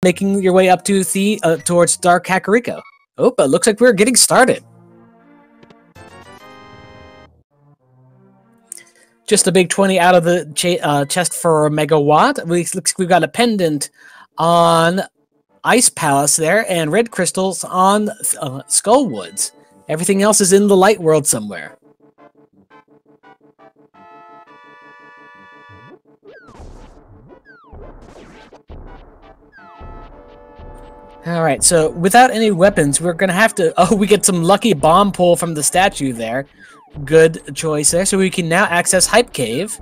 making your way up to the towards Dark Kakariko. Oh, but it looks like we're getting started. Just a big 20 out of the chest for Megawatt. Looks like we've got a pendant on Ice Palace there, and red crystals on Skullwoods. Everything else is in the light world somewhere. Alright, so without any weapons, we're going to have to... Oh, we get some lucky bomb pull from the statue there. Good choice there. So we can now access Hype Cave.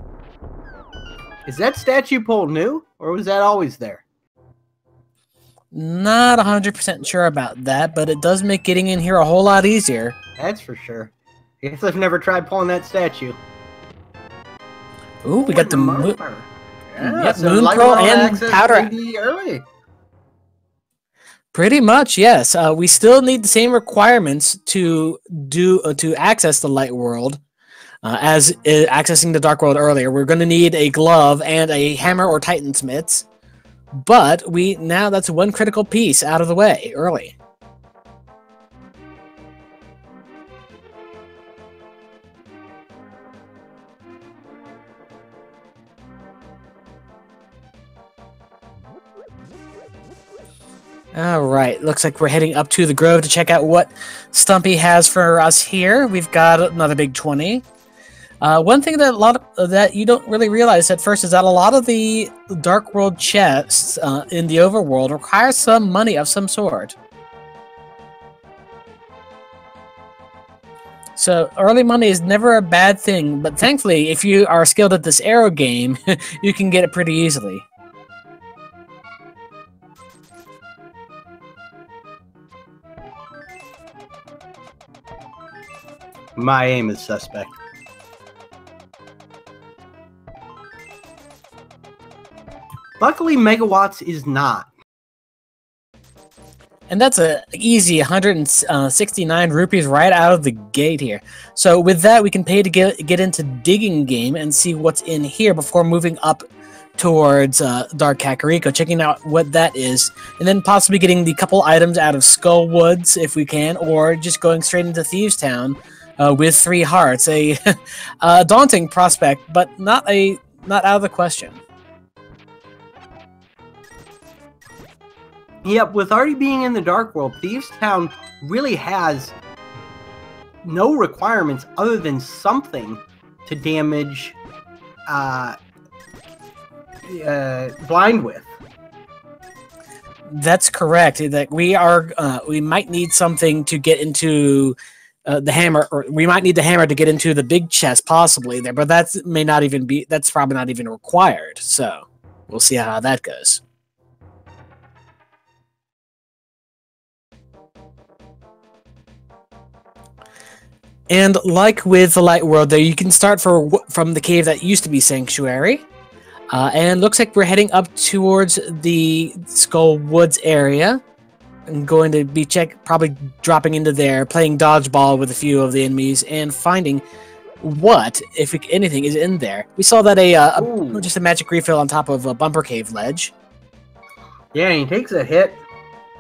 Is that statue pole new, or was that always there? Not 100% sure about that, but it does make getting in here a whole lot easier. That's for sure. I guess I've never tried pulling that statue. Ooh, we got the moon. Yeah, yep, so Moon like Pearl and Powder. Early. Pretty much, yes. We still need the same requirements to access the light world as accessing the dark world earlier. We're going to need a glove and a hammer or titan's mitts, but now that's one critical piece out of the way early. All right, looks like we're heading up to the Grove to check out what Stumpy has for us here. We've got another big 20. One thing that that you don't really realize at first is that a lot of the Dark World chests in the overworld require some money of some sort. So early money is never a bad thing, but thankfully, if you are skilled at this arrow game, you can get it pretty easily. My aim is suspect. Luckily, Megawatts is not. And that's a easy 169 rupees right out of the gate here. So with that, we can pay to get into Digging Game and see what's in here before moving up towards Dark Kakariko, checking out what that is, and then possibly getting the couple items out of Skullwoods if we can, or just going straight into Thieves Town with 3 hearts. A daunting prospect, but not out of the question. Yep, with already being in the Dark World, Thieves Town really has no requirements other than something to damage blind with. That's correct. That we might need something to get into the hammer, or we might need the hammer to get into the big chest, possibly there. But that's probably not even required. So we'll see how that goes. And like with the light world, there you can start from the cave that used to be Sanctuary. And looks like we're heading up towards the Skull Woods area. I'm going to be probably dropping into there, playing dodgeball with a few of the enemies, and finding what, if anything, is in there. We saw that just a magic refill on top of a bumper cave ledge. Yeah, he takes a hit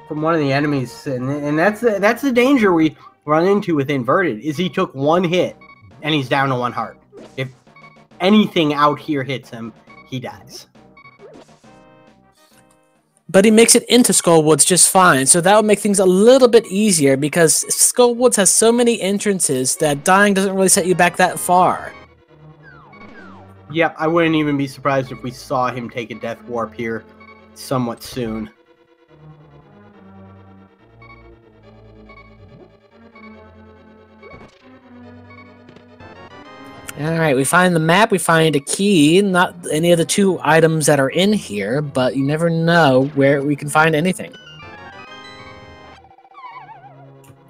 from one of the enemies, and that's the danger we run into with Inverted, is he took 1 hit, and he's down to 1 heart. If anything out here hits him, he dies. But he makes it into Skullwoods just fine, so that would make things a little bit easier, because Skullwoods has so many entrances that dying doesn't really set you back that far. Yep, I wouldn't even be surprised if we saw him take a death warp here somewhat soon. Alright, we find the map, we find a key, not any of the 2 items that are in here, but you never know where we can find anything.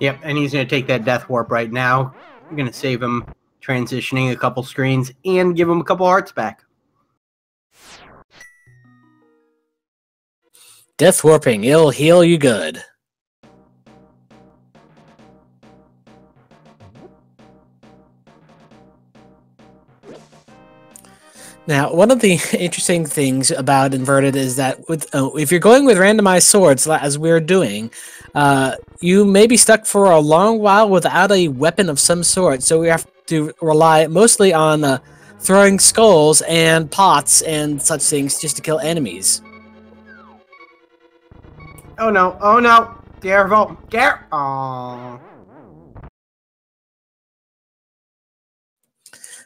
Yep, and he's going to take that death warp right now. We're going to save him transitioning a couple screens and give him a couple hearts back. Death warping, it'll heal you good. Now, one of the interesting things about inverted is that if you're going with randomized swords, as we're doing, you may be stuck for a long while without a weapon of some sort. So we have to rely mostly on throwing skulls and pots and such things just to kill enemies. Oh no! Oh no! Careful! Aww.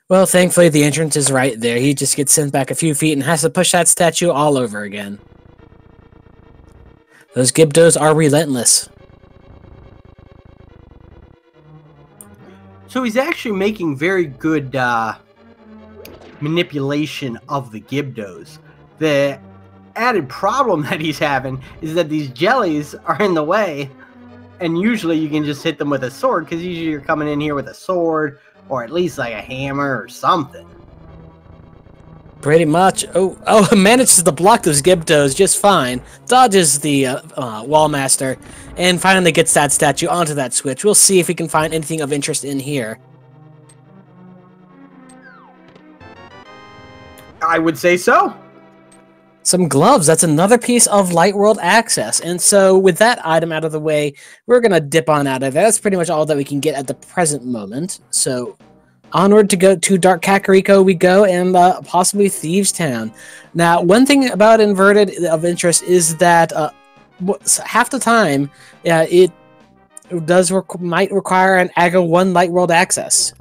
Well, thankfully the entrance is right there. He just gets sent back a few feet and has to push that statue all over again. Those Gibdos are relentless. So he's actually making very good manipulation of the Gibdos. The added problem that he's having is that these jellies are in the way, and usually you can just hit them with a sword, because usually you're coming in here with a sword, or at least like a hammer or something. Pretty much. Oh, manages to block those Gibdos just fine. Dodges the Wallmaster, and finally gets that statue onto that switch. We'll see if we can find anything of interest in here. I would say so. Some gloves. That's another piece of Light World access. And so with that item out of the way, we're going to dip on out of there. That's pretty much all that we can get at the present moment. So onward to go to Dark Kakariko we go, and possibly Thieves Town. Now, one thing about Inverted of interest is that half the time it might require an AGA 1 Light World access.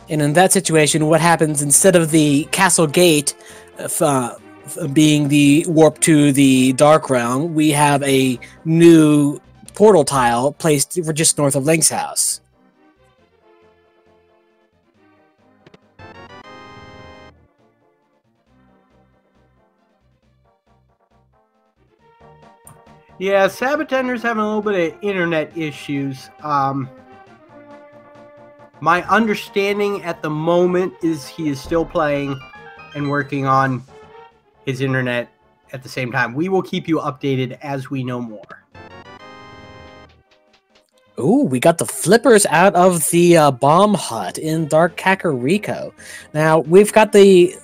And in that situation, what happens, instead of the castle gate being the warp to the Dark Realm, we have a new portal tile placed just north of Link's house. Yeah, sab0tender's having a little bit of internet issues. My understanding at the moment is he is still playing and working on his internet at the same time. We will keep you updated as we know more. Ooh, we got the flippers out of the bomb hut in Dark Kakariko. Now, we've got the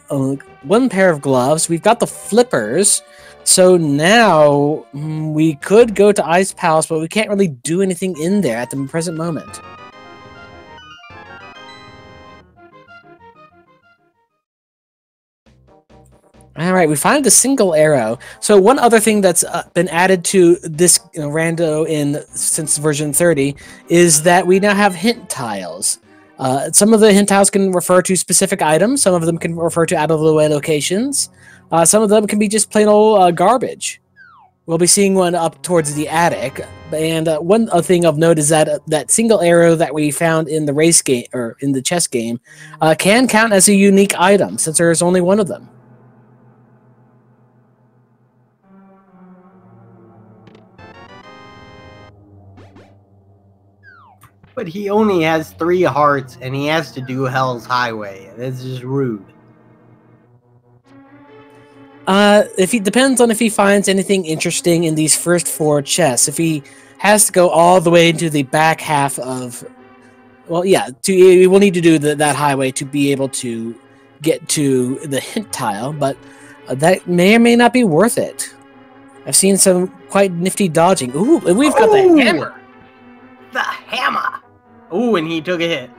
one pair of gloves. We've got the flippers. So now we could go to Ice Palace, but we can't really do anything in there at the present moment. All right, we find the single arrow. So one other thing that's been added to this rando since version 30 is that we now have hint tiles. Some of the hint tiles can refer to specific items. Some of them can refer to out-of-the-way locations. Some of them can be just plain old garbage. We'll be seeing one up towards the attic. And one other thing of note is that that single arrow that we found in the race game, or in the chess game, can count as a unique item, since there is only one of them. But he only has 3 hearts, and he has to do Hell's Highway. This is rude. If he depends on if he finds anything interesting in these first 4 chests. If he has to go all the way into the back half of, well, yeah, we will need to do that highway to be able to get to the hint tile, but that may or may not be worth it. I've seen some quite nifty dodging. Ooh, and we've got the hammer. The hammer! Ooh, and he took a hit.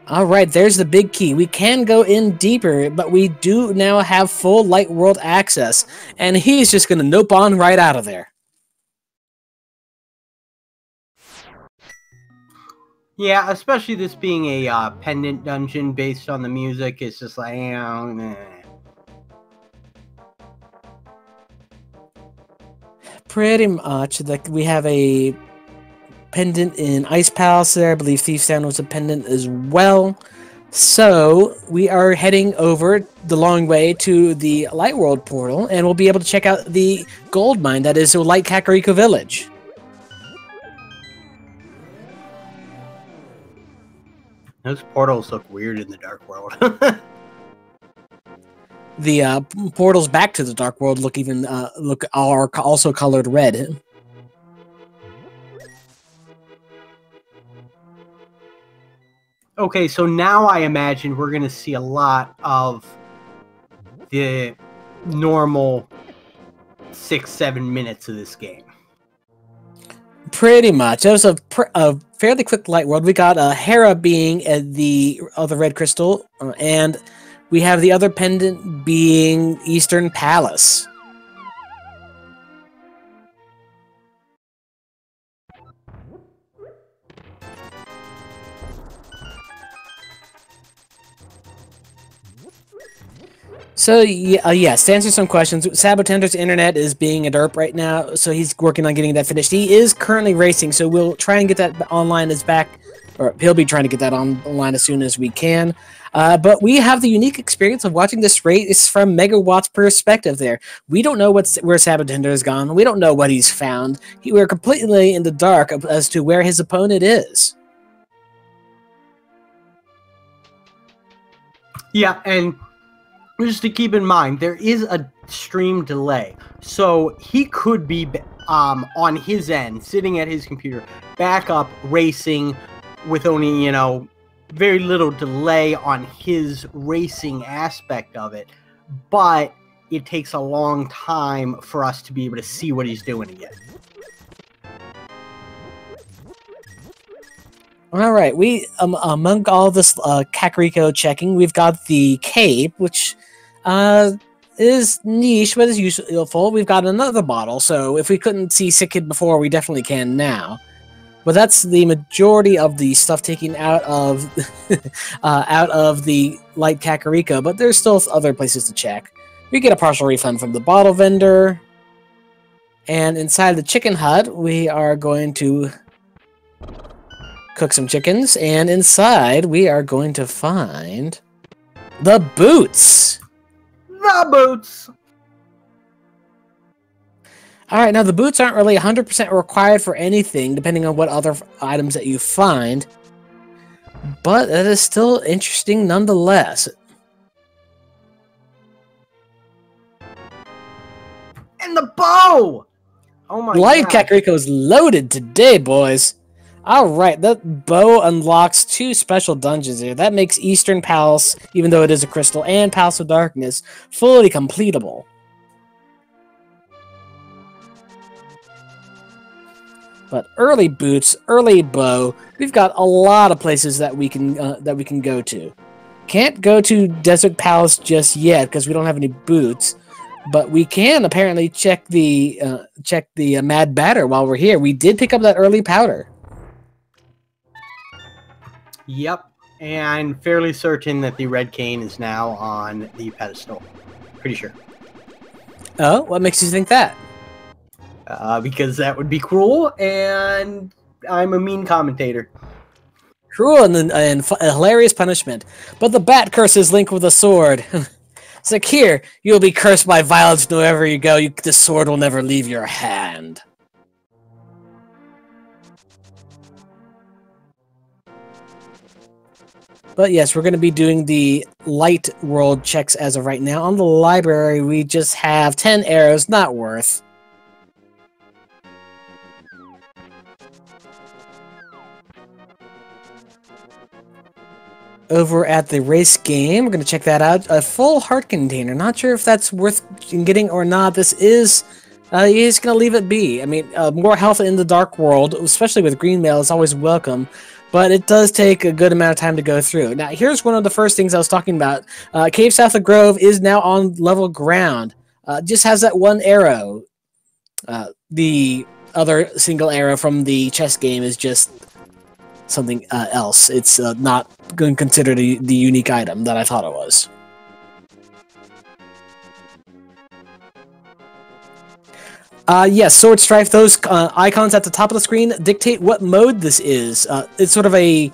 Alright, there's the big key. We can go in deeper, but we do now have full Light World access. And he's just going to nope on right out of there. Yeah, especially this being a pendant dungeon based on the music. It's just like, nah. Pretty much. Like, we have a pendant in Ice Palace there. I believe Thieves Town was a pendant as well. So we are heading over the long way to the Light World portal, and we'll be able to check out the gold mine that is Light Kakariko Village. Those portals look weird in the Dark World. The portals back to the Dark World look are also colored red. Okay, so now I imagine we're going to see a lot of the normal 6-7 minutes of this game. Pretty much. It was a fairly quick light world. We got Hera being the other red crystal, and we have the other pendant being Eastern Palace. So, yes, to answer some questions, sab0tender's internet is being a derp right now, so he's working on getting that finished. He is currently racing, so we'll try and get that online or he'll be trying to get that online as soon as we can. But we have the unique experience of watching this race from Megawatt's perspective there. We don't know where sab0tender has gone. We don't know what he's found. We're completely in the dark as to where his opponent is. Yeah, and just to keep in mind, there is a stream delay. So he could be on his end, sitting at his computer, back up, racing with only, you know, very little delay on his racing aspect of it. But it takes a long time for us to be able to see what he's doing again. All right, we among all this Kakariko checking, we've got the cape, which is niche, but is useful. We've got another bottle, so if we couldn't see Sick Kid before, we definitely can now. But that's the majority of the stuff taken out of out of the light Kakariko, but there's still other places to check. We get a partial refund from the bottle vendor, and inside the chicken hut, we are going to cook some chickens, and inside we are going to find the boots. The boots! Alright, now the boots aren't really 100% required for anything, depending on what other items that you find. But it is still interesting nonetheless. And the bow! Oh my god. Light Kakariko is loaded today, boys. Alright, that bow unlocks 2 special dungeons here. That makes Eastern Palace, even though it is a crystal, and Palace of Darkness fully completable. But early boots, early bow, we've got a lot of places that we can go to. Can't go to Desert Palace just yet because we don't have any boots, but we can apparently check the Mad Batter while we're here. We did pick up that early powder. Yep, and fairly certain that the red cane is now on the pedestal. Pretty sure. Oh, what makes you think that? Because that would be cruel, and I'm a mean commentator. Cruel and a hilarious punishment. But the bat curses Link with a sword. It's like, here, you'll be cursed by violence wherever you go. The sword will never leave your hand. But yes, we're going to be doing the light world checks as of right now. On the library, we just have 10 arrows, not worth. Over at the race game, we're going to check that out. A full heart container. Not sure if that's worth getting or not. This is... he's going to leave it be. I mean, more health in the dark world, especially with green mail, is always welcome. But it does take a good amount of time to go through. Now, here's one of the first things I was talking about. Cave South of Grove is now on level ground. Just has that one arrow. The other single arrow from the chess game is just something else. It's not going to consider the unique item that I thought it was. Yes, Sword Strife, those icons at the top of the screen dictate what mode this is. It's sort of a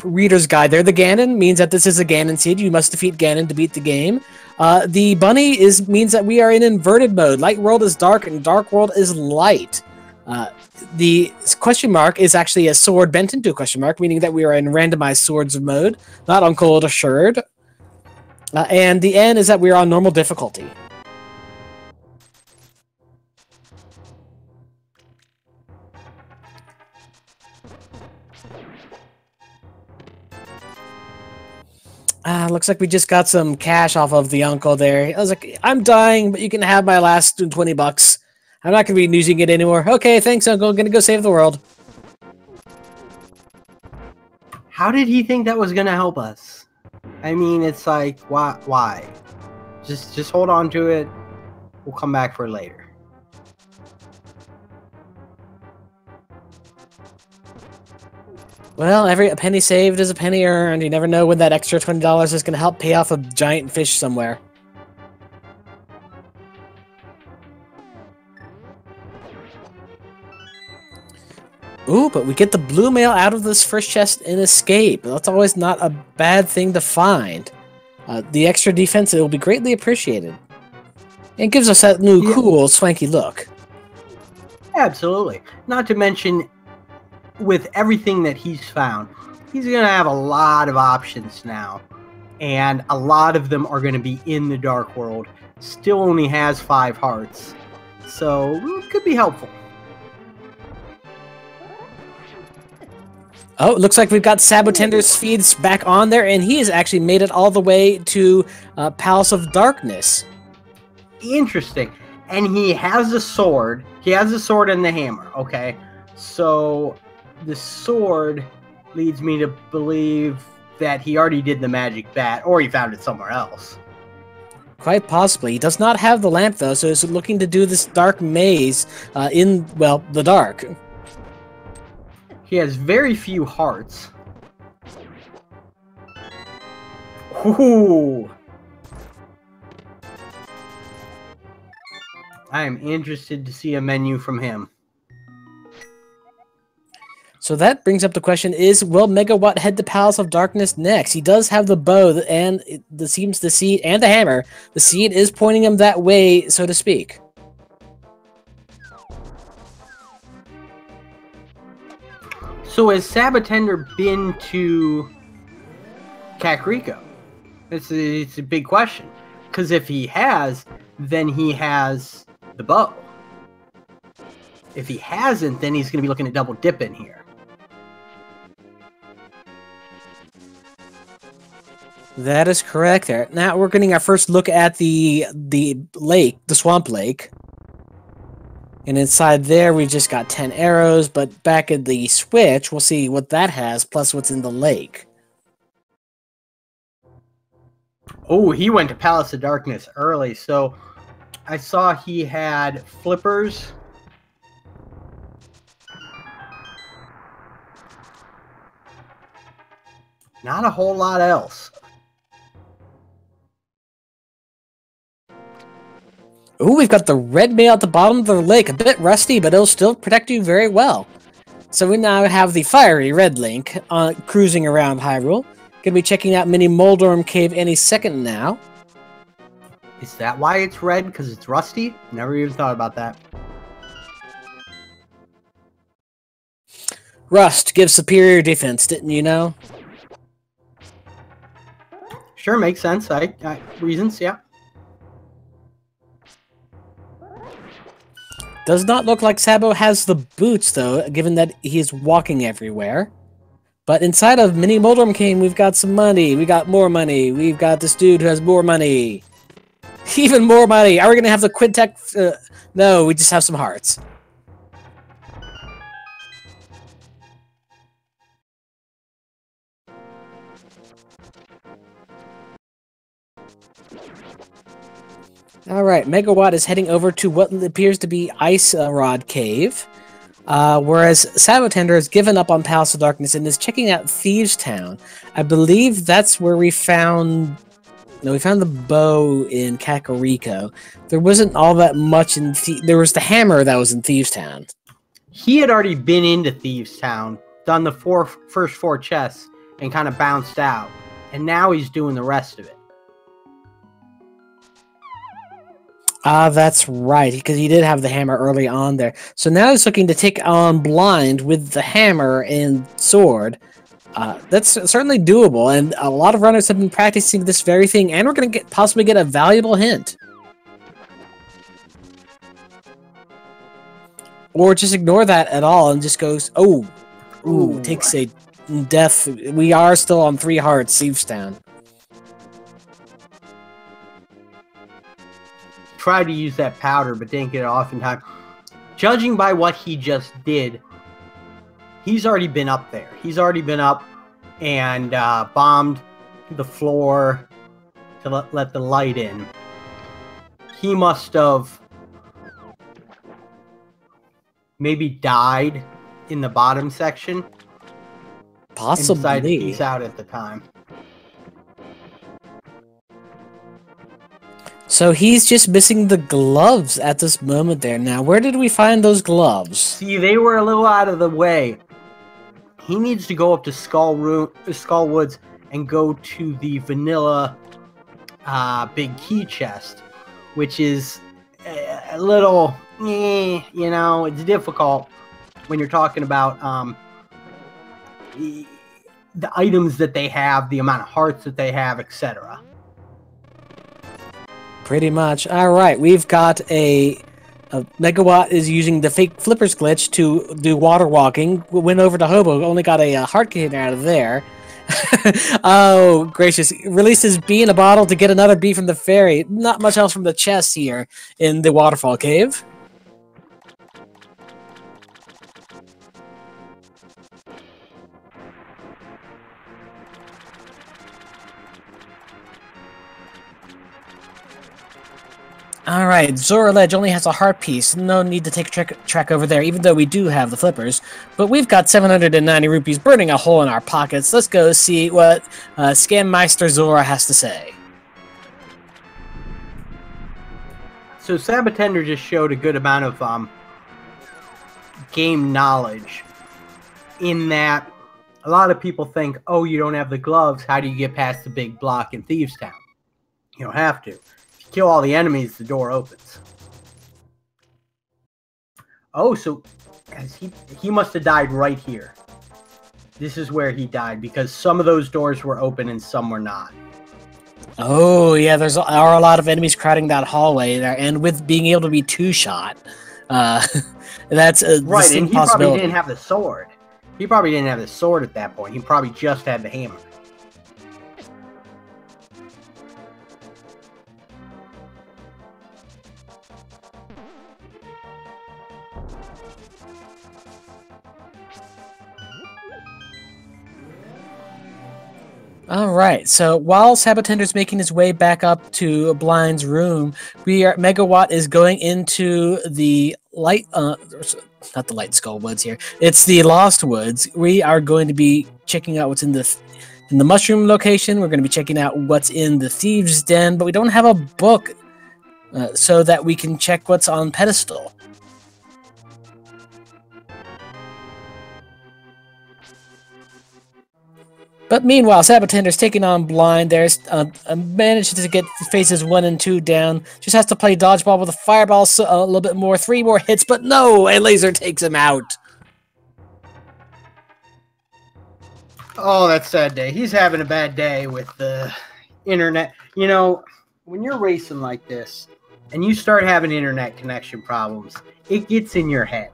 reader's guide there. The Ganon means that this is a Ganon seed. You must defeat Ganon to beat the game. The bunny means that we are in inverted mode. Light world is dark and dark world is light. The question mark is actually a sword bent into a question mark, meaning that we are in randomized swords mode, not on cold assured. And the N is that we are on normal difficulty. Looks like we just got some cash off of the uncle there. I was like, I'm dying, but you can have my last 20 bucks. I'm not going to be using it anymore. Okay, thanks, uncle. I'm going to go save the world. How did he think that was going to help us? I mean, it's like, why? Just hold on to it. We'll come back for later. Well, a penny saved is a penny earned. You never know when that extra $20 is going to help pay off a giant fish somewhere. Ooh, but we get the blue mail out of this first chest and escape. That's always not a bad thing to find. The extra defense, it will be greatly appreciated. It gives us that new cool, swanky look. Absolutely. Not to mention, with everything that he's found, he's going to have a lot of options now. And a lot of them are going to be in the Dark World. Still only has 5 hearts. So, it could be helpful. Oh, it looks like we've got sab0tender's feeds back on there, and he has actually made it all the way to Palace of Darkness. Interesting. And he has a sword. He has a sword and the hammer, okay? So, the sword leads me to believe that he already did the magic bat, or he found it somewhere else. Quite possibly. He does not have the lamp, though, so he's looking to do this dark maze in, well, the dark. He has very few hearts. Ooh. I am interested to see a menu from him. So that brings up the question, will Megawott head to Palace of Darkness next? He does have the bow and the seed and the hammer. The seed is pointing him that way, so to speak. So has sab0tender been to Kakariko? It's a big question. Because if he has, then he has the bow. If he hasn't, then he's going to be looking at double dipping here. That is correct there. Now we're getting our first look at the lake, the swamp lake. And inside there, we've just got 10 arrows, but back at the switch, we'll see what that has, plus what's in the lake. Oh, he went to Palace of Darkness early, so I saw he had flippers. Not a whole lot else. Ooh, we've got the red mail at the bottom of the lake. A bit rusty, but it'll still protect you very well. So we now have the fiery red link cruising around Hyrule. Gonna be checking out Mini Moldorm Cave any second now. Is that why it's red? Because it's rusty? Never even thought about that. Rust gives superior defense, didn't you know? Sure, makes sense. Reasons, yeah. Does not look like Sabo has the boots, though, given that he's walking everywhere. But inside of Mini Moldorm Cave, we've got some money. We got more money. We've got this dude who has more money. Even more money. Are we going to have the Quintech? No, we just have some hearts. Alright, Megawott is heading over to what appears to be Ice Rod Cave. Whereas sab0tender has given up on Palace of Darkness and is checking out Thieves Town. I believe that's where we found... No, we found the bow in Kakariko. There wasn't all that much in... There was the hammer that was in Thieves Town. He had already been into Thieves Town, done the first 4 chests, and kind of bounced out. And now he's doing the rest of it. That's right, because he did have the hammer early on there. So now he's looking to take on Blind with the hammer and sword. That's certainly doable, and a lot of runners have been practicing this very thing, and we're going to possibly get a valuable hint. Or just ignore that at all and just goes, oh, ooh, takes a death. We are still on 3 hearts, Thieves Town. tried to use that powder, but didn't get it off in time. Judging by what he just did, he's already been up there. He's already been up and bombed the floor to let the light in. He must have maybe died in the bottom section. Possibly. And decided to peace out at the time. So he's just missing the gloves at this moment there. Now, where did we find those gloves? See, they were a little out of the way. He needs to go up to Skull Woods and go to the vanilla big key chest, which is a little, you know, it's difficult when you're talking about the items that they have, the amount of hearts that they have, etc. Pretty much. All right, we've got a Megawatt is using the fake flippers glitch to do water walking. Went over to Hobo, only got a heart container out of there. Oh, gracious. Releases B in a bottle to get another B from the fairy. Not much else from the chest here in the waterfall cave. All right, Zora Ledge only has a heart piece. No need to take a track over there, even though we do have the flippers. But we've got 790 rupees burning a hole in our pockets. Let's go see what Scammeister Zora has to say. So sab0tender just showed a good amount of game knowledge in that a lot of people think, oh, you don't have the gloves. How do you get past the big block in Thieves Town? You don't have to. Kill all the enemies, the door opens. Oh, so as he must have died right here. This is where he died because some of those doors were open and some were not. Oh, yeah, there are a lot of enemies crowding that hallway there, and with being able to be two-shot, that's a right, and he probably didn't have the sword. He probably didn't have the sword at that point. He probably just had the hammer. All right, so while sab0tender's making his way back up to Blind's room, Megawatt is going into the light, not the Light Skull Woods here. It's the Lost Woods. We are going to be checking out what's in the mushroom location. We're going to be checking out what's in the Thieves' Den, but we don't have a book so that we can check what's on pedestal. But meanwhile, sab0tender's taking on Blind. There's managed to get phases 1 and 2 down. Just has to play dodgeball with a fireball a little bit more. 3 more hits, but no! A laser takes him out. Oh, that's a sad day. He's having a bad day with the internet. You know, when you're racing like this and you start having internet connection problems, it gets in your head.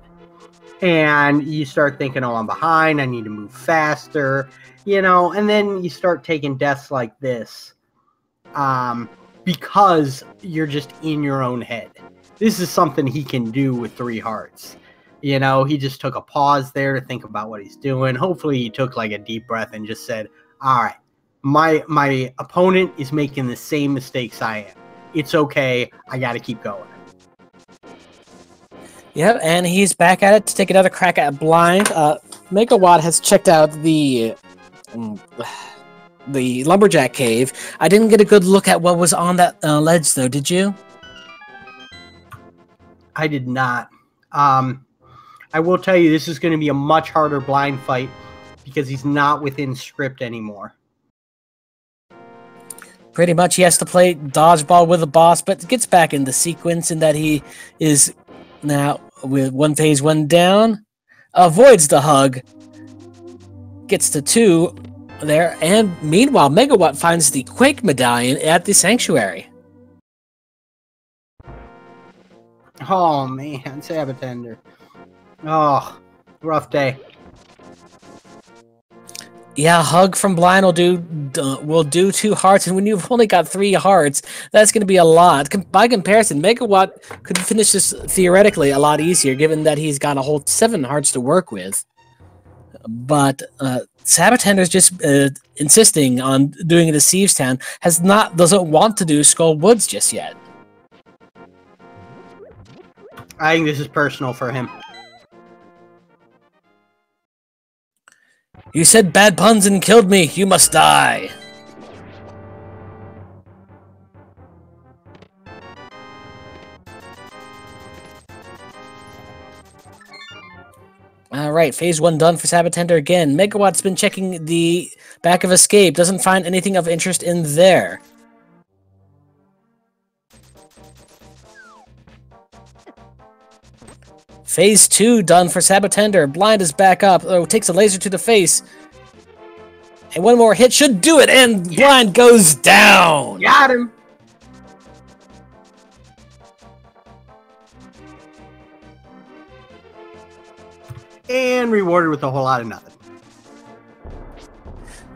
And you start thinking, oh, I'm behind. I need to move faster. You know, and then you start taking deaths like this because you're just in your own head. This is something he can do with 3 hearts. You know, he just took a pause there to think about what he's doing. Hopefully he took like a deep breath and just said, all right, my opponent is making the same mistakes I am. It's okay. I got to keep going. Yep, and he's back at it to take another crack at Blind. Megawatt has checked out the lumberjack cave. I didn't get a good look at what was on that ledge, though. Did you? I did not. I will tell you, this is going to be a much harder Blind fight because he's not within script anymore. Pretty much, he has to play dodgeball with the boss, but gets back in the sequence in that he is now with phase 1 down, avoids the hug, gets to 2 there, and meanwhile, Megawatt finds the Quake Medallion at the Sanctuary. Oh, man, sab0tender. Oh, rough day. Yeah, hug from blind will do 2 hearts, and when you've only got 3 hearts, that's going to be a lot. By comparison, Megawatt could finish this theoretically a lot easier, given that he's got a whole 7 hearts to work with. But sab0tender's just insisting on doing it as Thieves Town, doesn't want to do Skull Woods just yet. I think this is personal for him. You said bad puns and killed me. You must die. Alright, phase 1 done for sab0tender again. Megawatt's been checking the back of Escape. Doesn't find anything of interest in there. Phase 2 done for sab0tender. Blind is back up. Oh, takes a laser to the face. And one more hit should do it, and Blind goes down! Got him! And rewarded with a whole lot of nothing.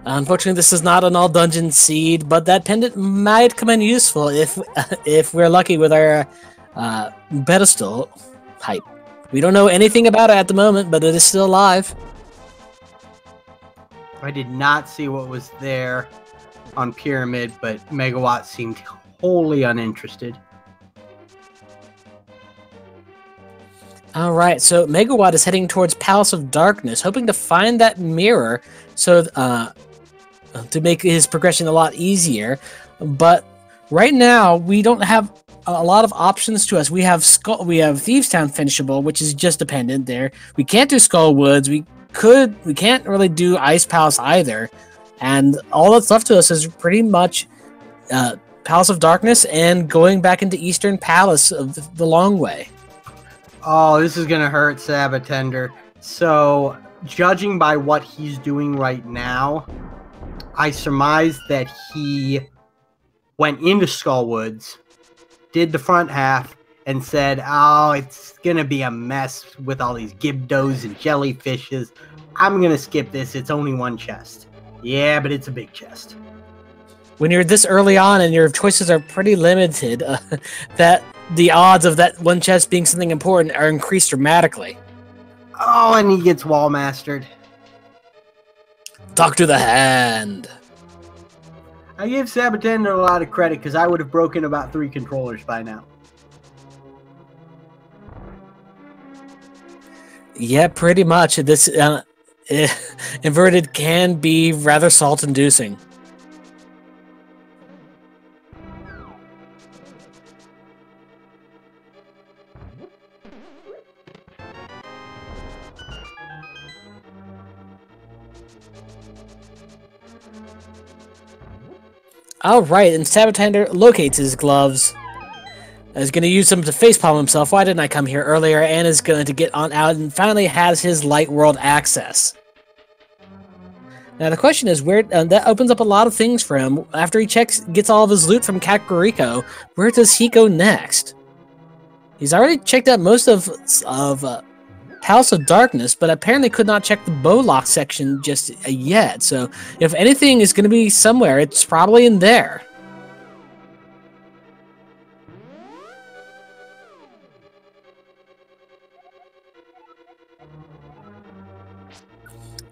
Unfortunately, this is not an all-dungeon seed, but that pendant might come in useful if we're lucky with our pedestal hype. We don't know anything about it at the moment, but it is still alive. I did not see what was there on Pyramid, but Megawatt seemed wholly uninterested. Alright, so Megawatt is heading towards Palace of Darkness, hoping to find that mirror so to make his progression a lot easier. But right now, we don't have a lot of options to us. We have Thieves Town finishable, which is just dependent there. We can't do Skull Woods. We can't really do Ice Palace either. And all that's left to us is pretty much Palace of Darkness and going back into Eastern Palace of the long way. Oh, this is gonna hurt sab0tender. So, judging by what he's doing right now, I surmise that he went into Skull Woods, did the front half, and said, oh, it's gonna be a mess with all these Gibdos and jellyfishes. I'm gonna skip this. It's only 1 chest. Yeah, but it's a big chest. When you're this early on and your choices are pretty limited, that the odds of that 1 chest being something important are increased dramatically. Oh, and he gets wall mastered. Talk to the hand. I give sab0tender a lot of credit because I would have broken about 3 controllers by now. Yeah, pretty much. This inverted can be rather salt-inducing. Alright, and sab0tender locates his gloves. Is going to use them to facepalm himself. Why didn't I come here earlier? And is going to get on out and finally has his light world access. Now the question is, where that opens up a lot of things for him. After he gets all of his loot from Kakariko, where does he go next? He's already checked out most of House of Darkness, but apparently could not check the Bowlock section just yet. So if anything is going to be somewhere, it's probably in there.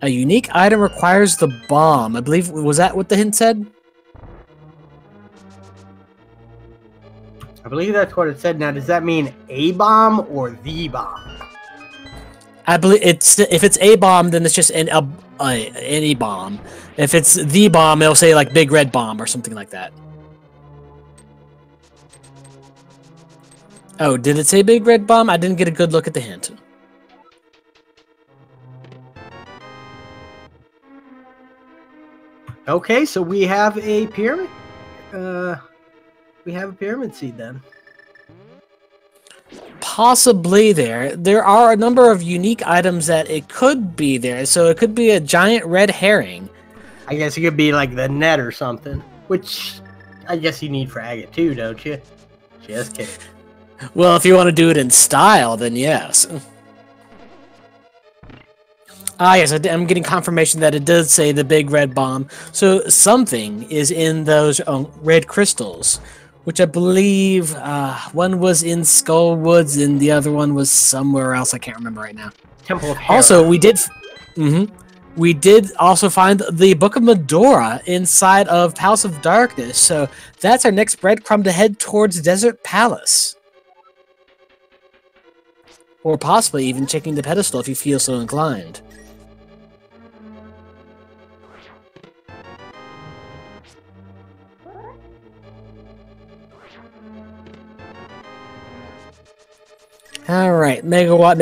A unique item requires the bomb. I believe, was that what the hint said? I believe that's what it said. Now, does that mean a bomb or the bomb? I believe if it's a bomb, then it's just any bomb. If it's the bomb, it'll say like big red bomb or something like that. Oh, did it say big red bomb? I didn't get a good look at the hint. Okay, so we have a pyramid. We have a pyramid seed then. Possibly there. There are a number of unique items that it could be there. So it could be a giant red herring. I guess it could be like the net or something. Which I guess you need for agate too, don't you? Just kidding. Well, if you want to do it in style, then yes. Ah, yes, I'm getting confirmation that it does say the big red bomb. So something is in those red crystals, which I believe one was in Skull Woods and the other one was somewhere else. I can't remember right now. Temple of Hera. Also, we did. We did also find the Book of Medora inside of Palace of Darkness. So that's our next breadcrumb to head towards Desert Palace. Or possibly even checking the pedestal if you feel so inclined. All right, Megawatt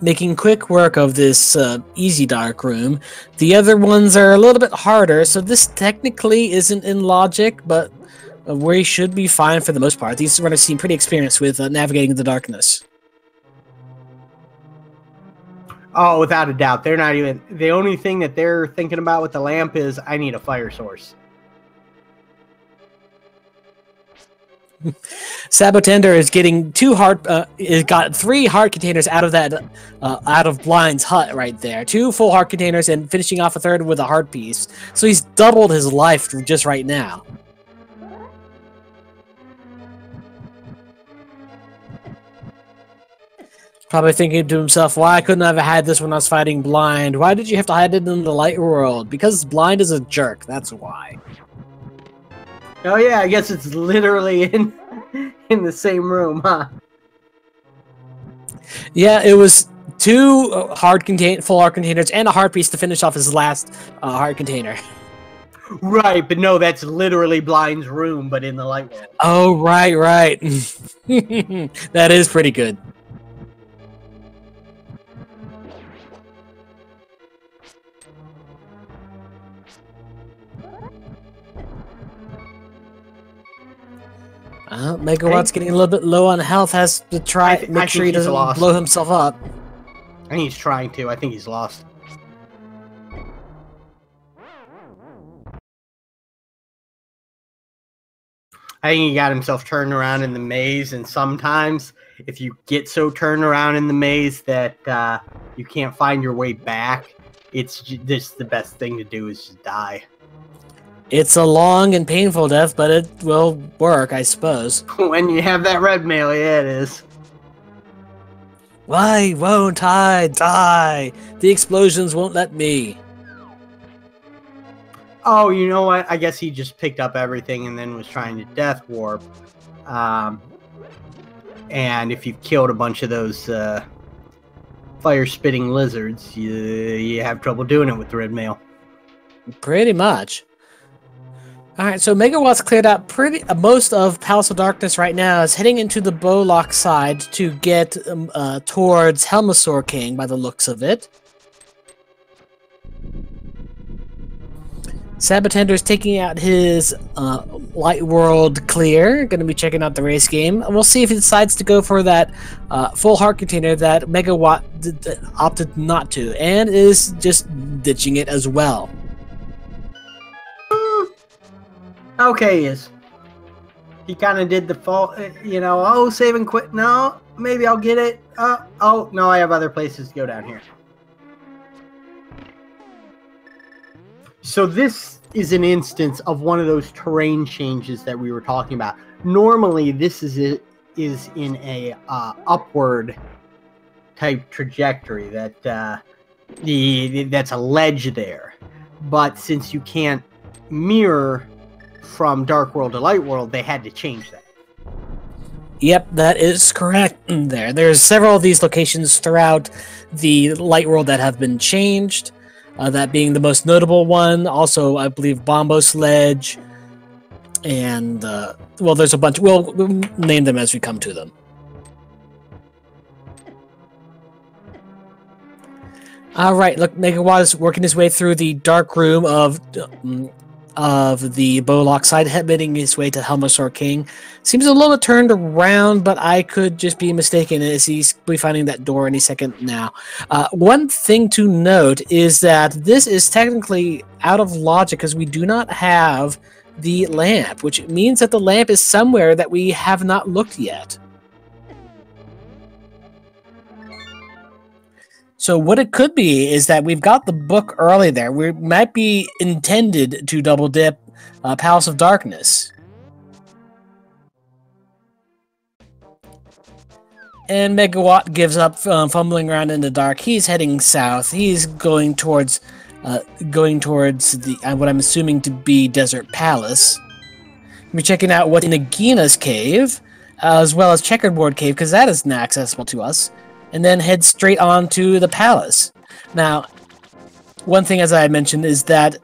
making quick work of this easy dark room. The other ones are a little bit harder, so this technically isn't in logic, but we should be fine for the most part. These runners seem pretty experienced with navigating the darkness. Oh, without a doubt. They're not even... The only thing that they're thinking about with the lamp is, I need a fire source. sab0tender is getting got 3 heart containers out of that out of Blind's hut right there. 2 full heart containers and finishing off a 3rd with a heart piece. So he's doubled his life just right now. Probably thinking to himself, why couldn't I have had this when I was fighting Blind? Why did you have to hide it in the light world? Because Blind is a jerk, that's why. Oh yeah, I guess it's literally in the same room, huh? Yeah, it was 2 full heart containers and a heart piece to finish off his last heart container. Right, but no, that's literally Blind's room, but in the light world. Oh, right. That is pretty good. Megawatt's getting a little bit low on health, has to try make sure he doesn't blow himself up. And he's trying to. I think he's lost. I think he got himself turned around in the maze, and sometimes if you get so turned around in the maze that you can't find your way back, it's just the best thing to do is just die. It's a long and painful death, but it will work, I suppose. When you have that red mail, yeah, it is. Why won't I die? The explosions won't let me. Oh, you know what? I guess he just picked up everything and then was trying to death warp. And if you've killed a bunch of those fire-spitting lizards, you have trouble doing it with the red mail. Pretty much. Alright, so Megawatt's cleared out most of Palace of Darkness right now. Is heading into the Bowlock side to get towards Helmasaur King by the looks of it. sab0tender is taking out his Light World clear. Going to be checking out the race game. And we'll see if he decides to go for that full heart container that Megawatt opted not to. And is just ditching it as well. Okay, he kind of did the fault, you know, oh, save and quit. No, maybe I'll get it. Oh, no, I have other places to go down here. So this is an instance of one of those terrain changes that we were talking about. Normally, this is in a upward type trajectory that that's a ledge there. But since you can't mirror from Dark World to Light World, they had to change that. Yep, that is correct. There's several of these locations throughout the Light World that have been changed. That being the most notable one. Also, I believe Bombo Sledge, and well, there's a bunch. We'll name them as we come to them. All right, look, Megawatt is working his way through the dark room of the Bowlock side, heading his way to Helmasaur King. Seems a little bit turned around, but I could just be mistaken as he's be finding that door any second now. One thing to note is that this is technically out of logic because we do not have the lamp, which means that the lamp is somewhere that we have not looked yet. So what it could be is that we've got the book early there. We might be intended to double dip Palace of Darkness. And Megawatt gives up, fumbling around in the dark. He's heading south. He's going towards the what I'm assuming to be Desert Palace. We're checking out what's in Nagina's cave, as well as Checkerboard Cave, because that is inaccessible to us. And then head straight on to the palace. Now, one thing, as I mentioned, is that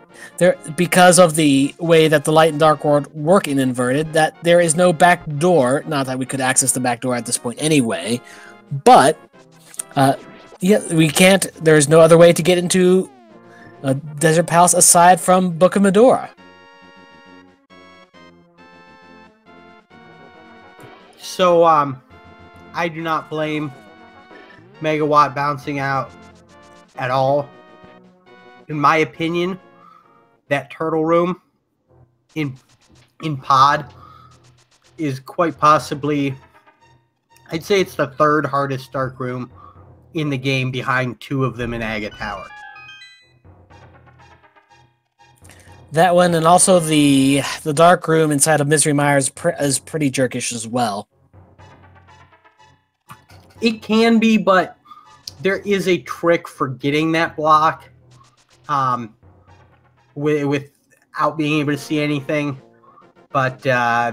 because of the way that the light and dark world work in inverted, that there is no back door. Not that we could access the back door at this point anyway, but yeah, we can't. There's no other way to get into Desert Palace aside from Book of Medora. So, I do not blame Megawatt bouncing out at all. In my opinion, that turtle room in Pod is quite possibly, I'd say it's the third hardest dark room in the game, behind two of them in Aga Tower. That one, and also the dark room inside of Misery Mire is pretty jerkish as well. It can be, but there is a trick for getting that block without being able to see anything. But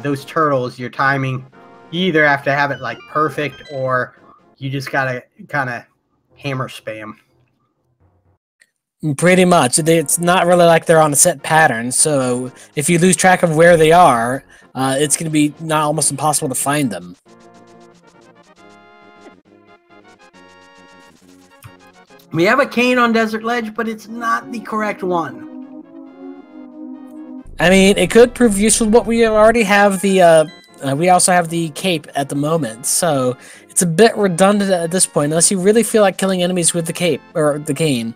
those turtles, your timing, you either have to have it like perfect, or you just gotta kind of hammer spam. Pretty much. It's not really like they're on a set pattern, so if you lose track of where they are, it's going to be almost impossible to find them. We have a cane on Desert Ledge, but it's not the correct one. I mean, it could prove useful, but we already have the we also have the cape at the moment, so it's a bit redundant at this point, unless you really feel like killing enemies with the cape or the cane.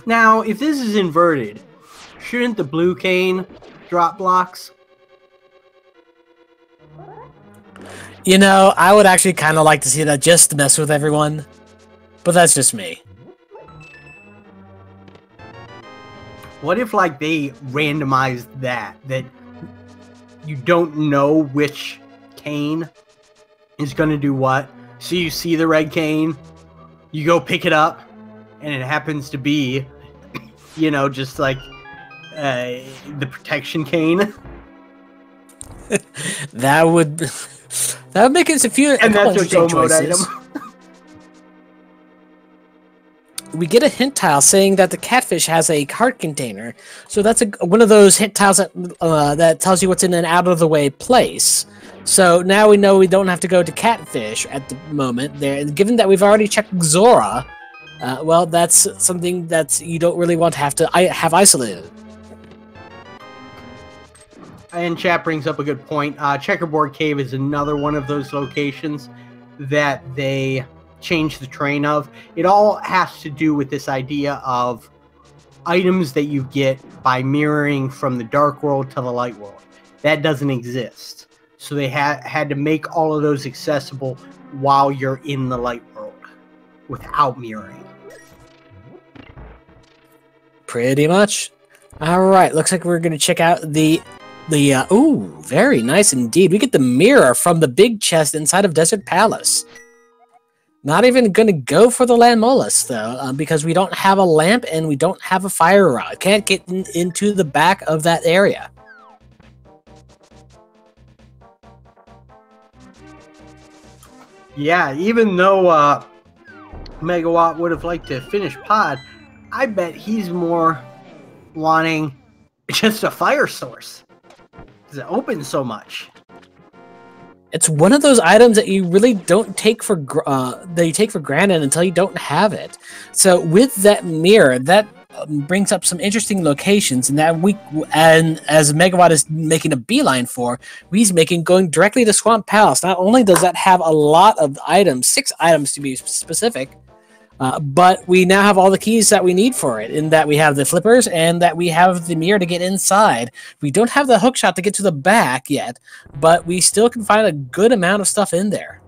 Now, if this is inverted, shouldn't the blue cane drop blocks? You know, I would actually kind of like to see that just to mess with everyone, but that's just me. What if, like, they randomized that you don't know which cane is going to do what? So you see the red cane, you go pick it up, and it happens to be, you know, just like the protection cane. That would make it a few. And that's your go mode item. We get a hint tile saying that the catfish has a cart container, so that's one of those hint tiles that tells you what's in an out of the way place. So now we know we don't have to go to catfish at the moment. There, and given that we've already checked Zora. Well, that's something that you don't really want to have isolated. And chat brings up a good point. Checkerboard Cave is another one of those locations that they changed the terrain of. It all has to do with this idea of items that you get by mirroring from the dark world to the light world. That doesn't exist. So they had to make all of those accessible while you're in the light world without mirroring. Pretty much. All right, looks like we're going to check out the ooh, very nice indeed. We get the mirror from the big chest inside of Desert Palace. Not even going to go for the Landmolus, though, because we don't have a lamp and we don't have a fire rod. Can't get into the back of that area. Yeah, even though Megawatt would have liked to finish Pod, I bet he's more wanting just a fire source, because it opens so much. It's one of those items that you really don't take for granted until you don't have it. So with that mirror, that brings up some interesting locations, and as Megawatt is making a beeline for, he's going directly to Swamp Palace. Not only does that have a lot of items, 6 items to be specific, but we now have all the keys that we need for it, in that we have the flippers and that we have the mirror to get inside. We don't have the hookshot to get to the back yet, but we still can find a good amount of stuff in there.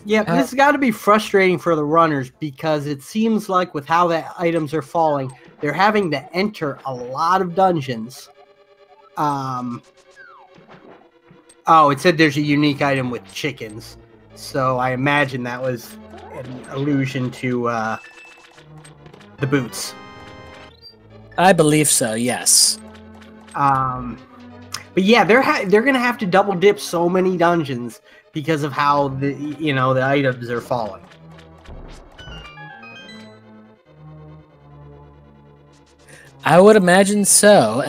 Yeah, this has got to be frustrating for the runners because it seems like with how the items are falling, they're having to enter a lot of dungeons. Oh, it said there's a unique item with chickens. So I imagine that was an allusion to the boots. I believe so, yes. But yeah, they're gonna have to double dip so many dungeons because of how the items are falling. I would imagine so,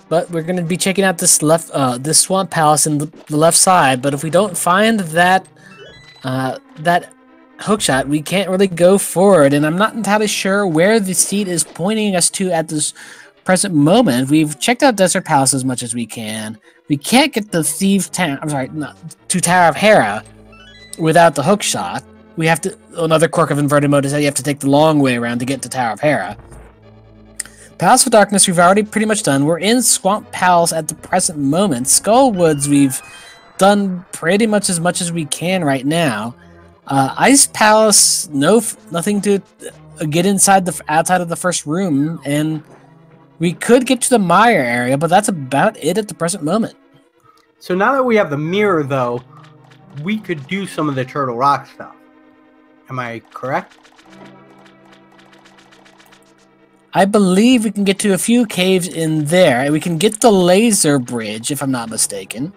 but we're going to be checking out this this swamp palace in the left side. But if we don't find that that hookshot, we can't really go forward. And I'm not entirely sure where the seed is pointing us to at this present moment. We've checked out Desert Palace as much as we can. We can't get the Thief Town. I'm sorry, to Tower of Hera without the hookshot. We have to. Another quirk of inverted mode is that you have to take the long way around to get to Tower of Hera. Palace of Darkness we've already pretty much done. We're in Swamp Palace at the present moment. Skullwoods we've done pretty much as we can right now. Ice Palace, nothing to get outside of the first room, and we could get to the Mire area, but that's about it at the present moment. So now that we have the mirror, though, we could do some of the Turtle Rock stuff. Am I correct? I believe we can get to a few caves in there, and we can get the laser bridge, if I'm not mistaken.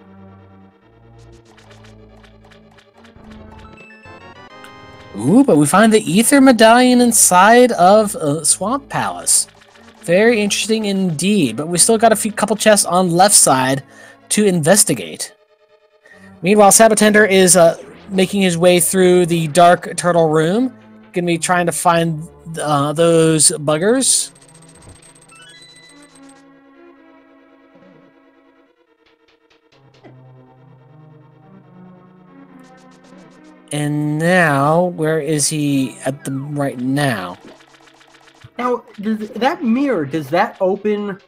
Ooh, but we find the Ether Medallion inside of Swamp Palace. Very interesting indeed, but we still got a couple chests on left side to investigate. Meanwhile, sab0tender is making his way through the Dark Turtle Room. Gonna be trying to find those buggers. And now, where is he at the right now? Now, that mirror, does that open?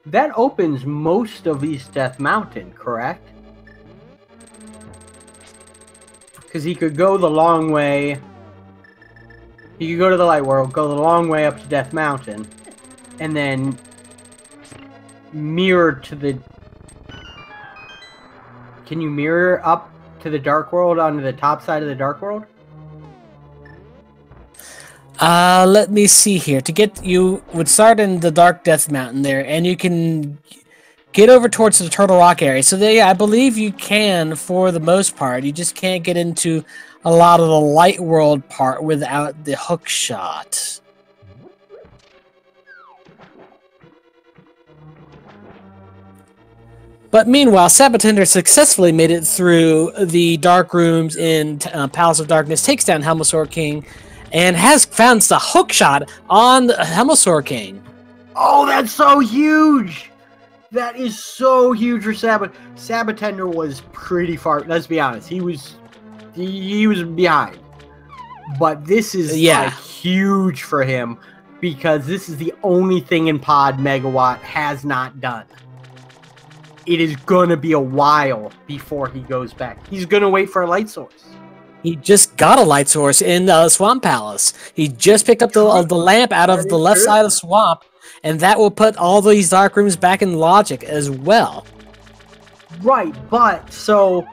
That opens most of East Death Mountain, correct? Because he could go the long way. He could go to the Light World, go the long way up to Death Mountain, and then mirror to the... Can you mirror up to the Dark World onto the top side of the Dark World? Let me see here. You would start in the Dark Death Mountain there, and you can get over towards the Turtle Rock area. So I believe you can for the most part. You just can't get into a lot of the Light World part without the hook shot. But meanwhile, sab0tender successfully made it through the dark rooms in Palace of Darkness, takes down Helmosaur King, and has found the hookshot on Helmosaur King. Oh, that's so huge! That is so huge for sab0tender was pretty far. Let's be honest, he was behind. But this is like huge for him because this is the only thing in Pod Megawatt has not done. It is gonna be a while before he goes back. He's gonna wait for a light source. He just got a light source in Swamp Palace. He just picked up the lamp out of the left side of Swamp, and that will put all these dark rooms back in logic as well. Right, but so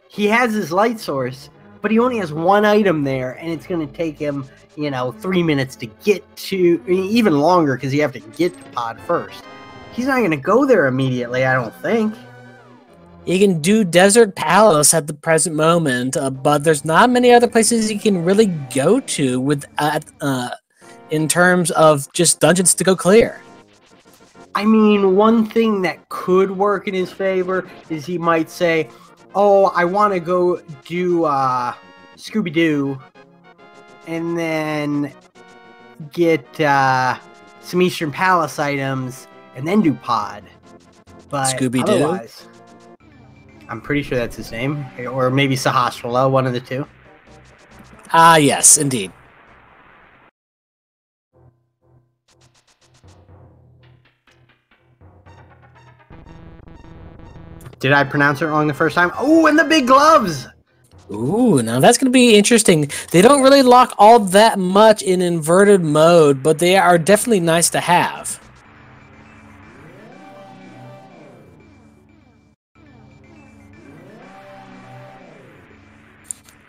he has his light source, but he only has one item there, and it's going to take him, 3 minutes to get to, even longer because you have to get to Pod first. He's not going to go there immediately, I don't think. You can do Desert Palace at the present moment, but there's not many other places you can really go to in terms of just dungeons to go clear. I mean, one thing that could work in his favor is he might say, oh, I want to go do Scooby-Doo and then get some Eastern Palace items and then do Pod. But Scooby-Doo? Otherwise, I'm pretty sure that's his name. Or maybe Sahasrara, one of the two. Yes, indeed. Did I pronounce it wrong the first time? Oh, and the big gloves! Ooh, now that's going to be interesting. They don't really lock all that much in inverted mode, but they are definitely nice to have.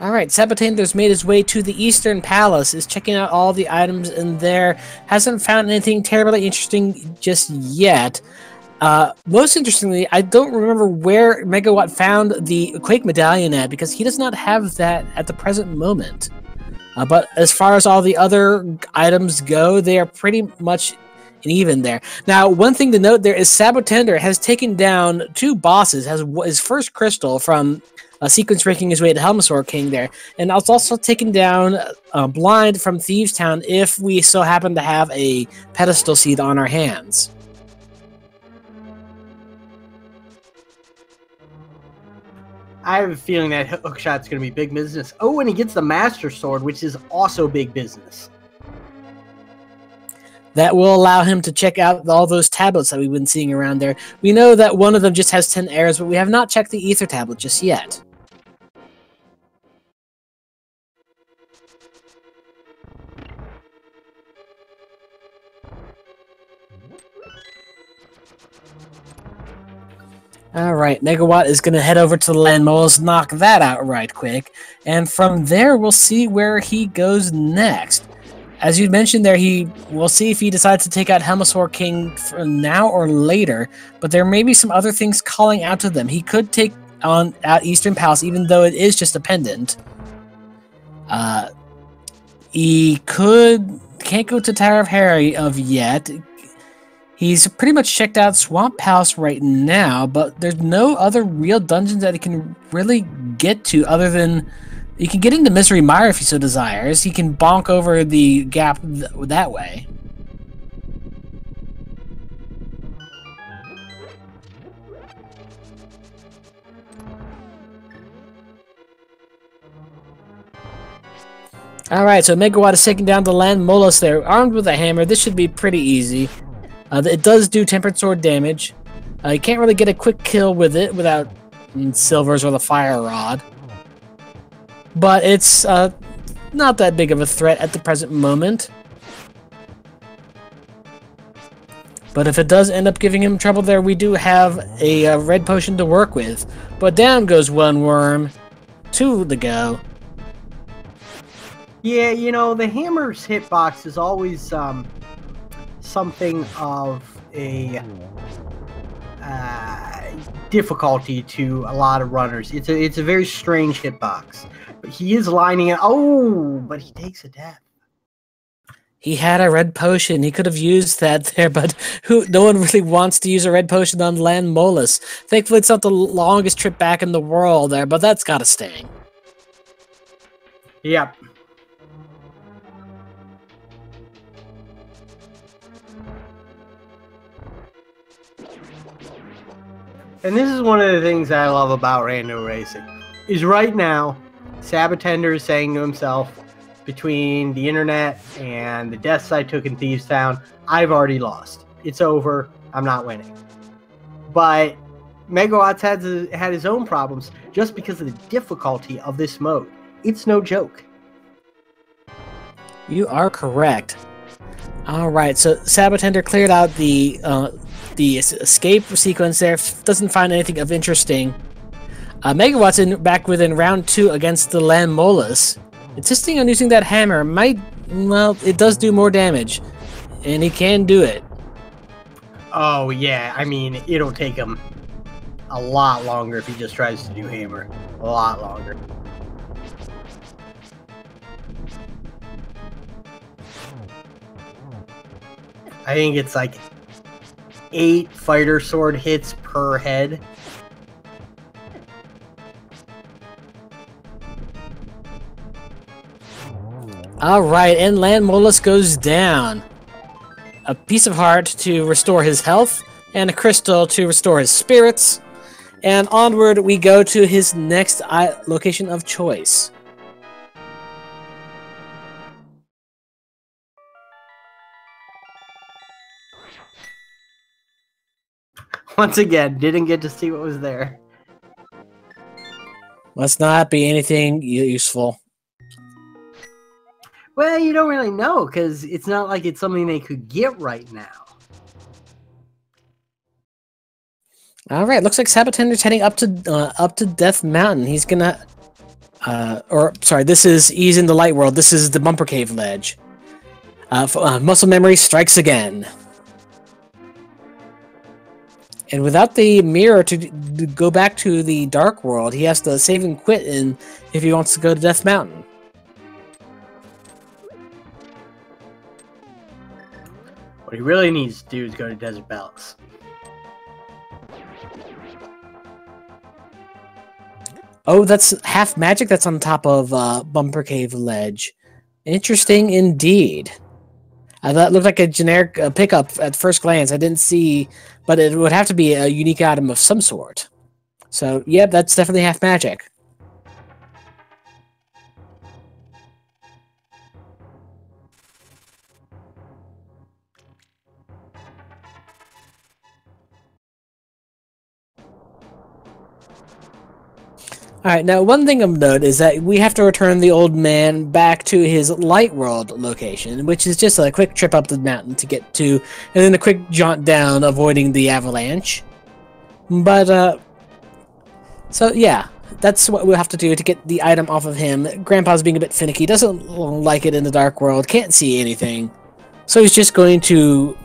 All right, sab0tender's made his way to the Eastern Palace, is checking out all the items in there. Hasn't found anything terribly interesting just yet. Most interestingly, I don't remember where Megawott found the Quake Medallion at, because he does not have that at the present moment. But as far as all the other items go, they are pretty much even there. Now, one thing to note there is sab0tender has taken down 2 bosses, has his first crystal from sequence breaking his way to Helmasaur King there, and it's also taken down Blind from Thieves Town if we so happen to have a pedestal seed on our hands. I have a feeling that hookshot's going to be big business. Oh, and he gets the Master Sword, which is also big business. That will allow him to check out all those tablets that we've been seeing around there. We know that one of them just has 10 errors, but we have not checked the Ether tablet just yet. Alright, Megawott is going to head over to the land moles, knock that out right quick, and from there we'll see where he goes next. As you mentioned there, we'll see if he decides to take out Helmasaur King for now or later, but there may be some other things calling out to them. He could take out Eastern Palace, even though it is just a pendant. He can't go to Tower of Harry yet. He's pretty much checked out Swamp Palace right now, but there's no other real dungeons that he can really get to other than... He can get into Misery Mire if he so desires. He can bonk over the gap that way. Alright, so Megawott is taking down the Land Molus there, armed with a hammer. This should be pretty easy. It does do Tempered Sword damage. You can't really get a quick kill with it without Silvers or the Fire Rod. But it's not that big of a threat at the present moment. But if it does end up giving him trouble there, we do have a red potion to work with. But down goes one worm. 2 to go. Yeah, you know, the hammer's hitbox is always something of a difficulty to a lot of runners. It's a very strange hitbox. But he is lining it. Oh, but he takes a death. He had a red potion. He could have used that there, but no one really wants to use a red potion on Land Molus. Thankfully, it's not the longest trip back in the world there, but that's got to sting. Yep. And this is one of the things I love about rando racing. Is right now, sab0tender is saying to himself, between the internet and the deaths I took in Thieves Town, I've already lost. It's over. I'm not winning. But Megawatt's had his own problems just because of the difficulty of this mode. It's no joke. You are correct. All right, so sab0tender cleared out the escape sequence there. Doesn't find anything of interesting. Megawatt's back within round 2 against the Land Molus. Insisting on using that hammer well, it does do more damage. And he can do it. Oh, yeah. I mean, it'll take him a lot longer if he just tries to do hammer. A lot longer. I think it's like 8 fighter sword hits per head. Alright, and Land Molus goes down. A piece of heart to restore his health, and a crystal to restore his spirits. And onward we go to his next location of choice. Once again, didn't get to see what was there. Must not be anything useful. Well, you don't really know, because it's not like it's something they could get right now. All right, looks like sab0tender's heading up to Death Mountain. He's gonna, he's in the light world. This is the Bumper Cave ledge. Muscle memory strikes again. And without the mirror to go back to the dark world, he has to save and quit if he wants to go to Death Mountain. What he really needs to do is go to Desert Palace. Oh, that's half magic that's on top of Bumper Cave ledge. Interesting indeed. That looked like a generic pickup at first glance. I didn't see, but it would have to be a unique item of some sort. So, yep, that's definitely half magic. Alright, now one thing of note is that we have to return the old man back to his light world location, which is just a quick trip up the mountain to get to, and then a quick jaunt down, avoiding the avalanche. But, so yeah, that's what we'll have to do to get the item off of him. Grandpa's being a bit finicky, doesn't like it in the dark world, can't see anything. So he's just going to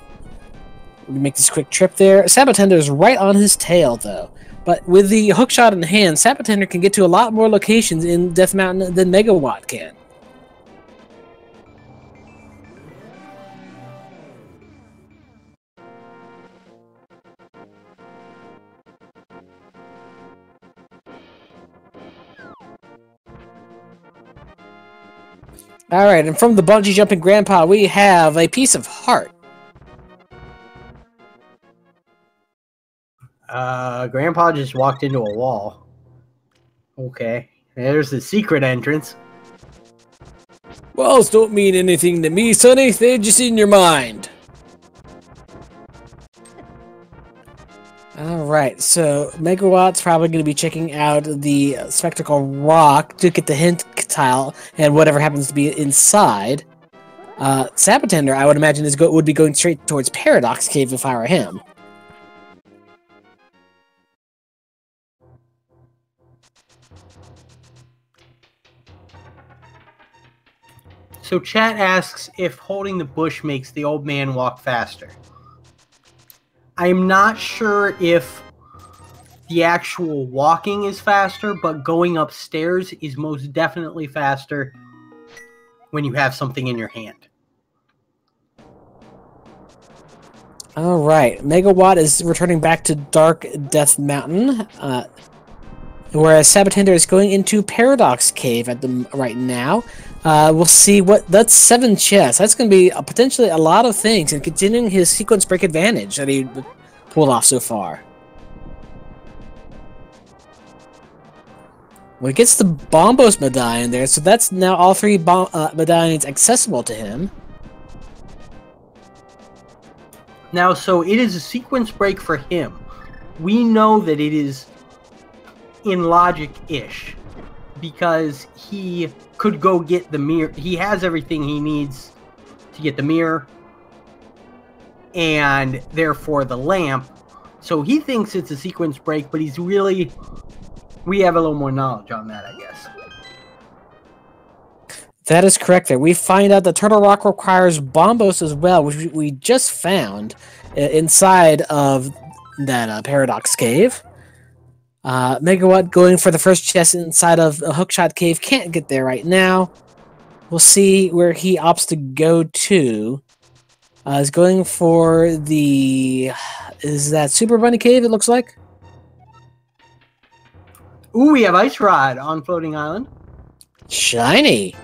make this quick trip there. sab0tender is right on his tail, though. But with the hookshot in hand, sab0tender can get to a lot more locations in Death Mountain than Megawott can. Alright, and from the bungee jumping grandpa, we have a piece of heart. Grandpa just walked into a wall. Okay. There's the secret entrance. Walls don't mean anything to me, Sonny. They're just in your mind. Alright, so Megawatt's probably going to be checking out the Spectacle Rock to get the hint tile and whatever happens to be inside. sab0tender, I would imagine, would be going straight towards Paradox Cave if I were him. So chat asks if holding the bush makes the old man walk faster. I'm not sure if the actual walking is faster, but going upstairs is most definitely faster when you have something in your hand. Alright, Megawatt is returning back to Dark Death Mountain, whereas sab0tender is going into Paradox Cave right now. We'll see what... That's 7 chests. That's going to be potentially a lot of things, and continuing his sequence break advantage that he pulled off so far. Well, he gets the Bombos medallion there, so that's now all 3 medallions accessible to him. Now, so it is a sequence break for him. We know that it is in logic-ish, because he could go get the mirror. He has everything he needs to get the mirror, and therefore the lamp. So he thinks it's a sequence break, but he's really... We have a little more knowledge on that, I guess. That is correct there. We find out that Turtle Rock requires Bombos as well, which we just found inside of that Paradox Cave. Megawatt going for the first chest inside of a Hookshot Cave. Can't get there right now. We'll see where he opts to go to. Is going for the... Is that Super Bunny Cave, it looks like? Ooh, we have Ice Rod on Floating Island. Shiny!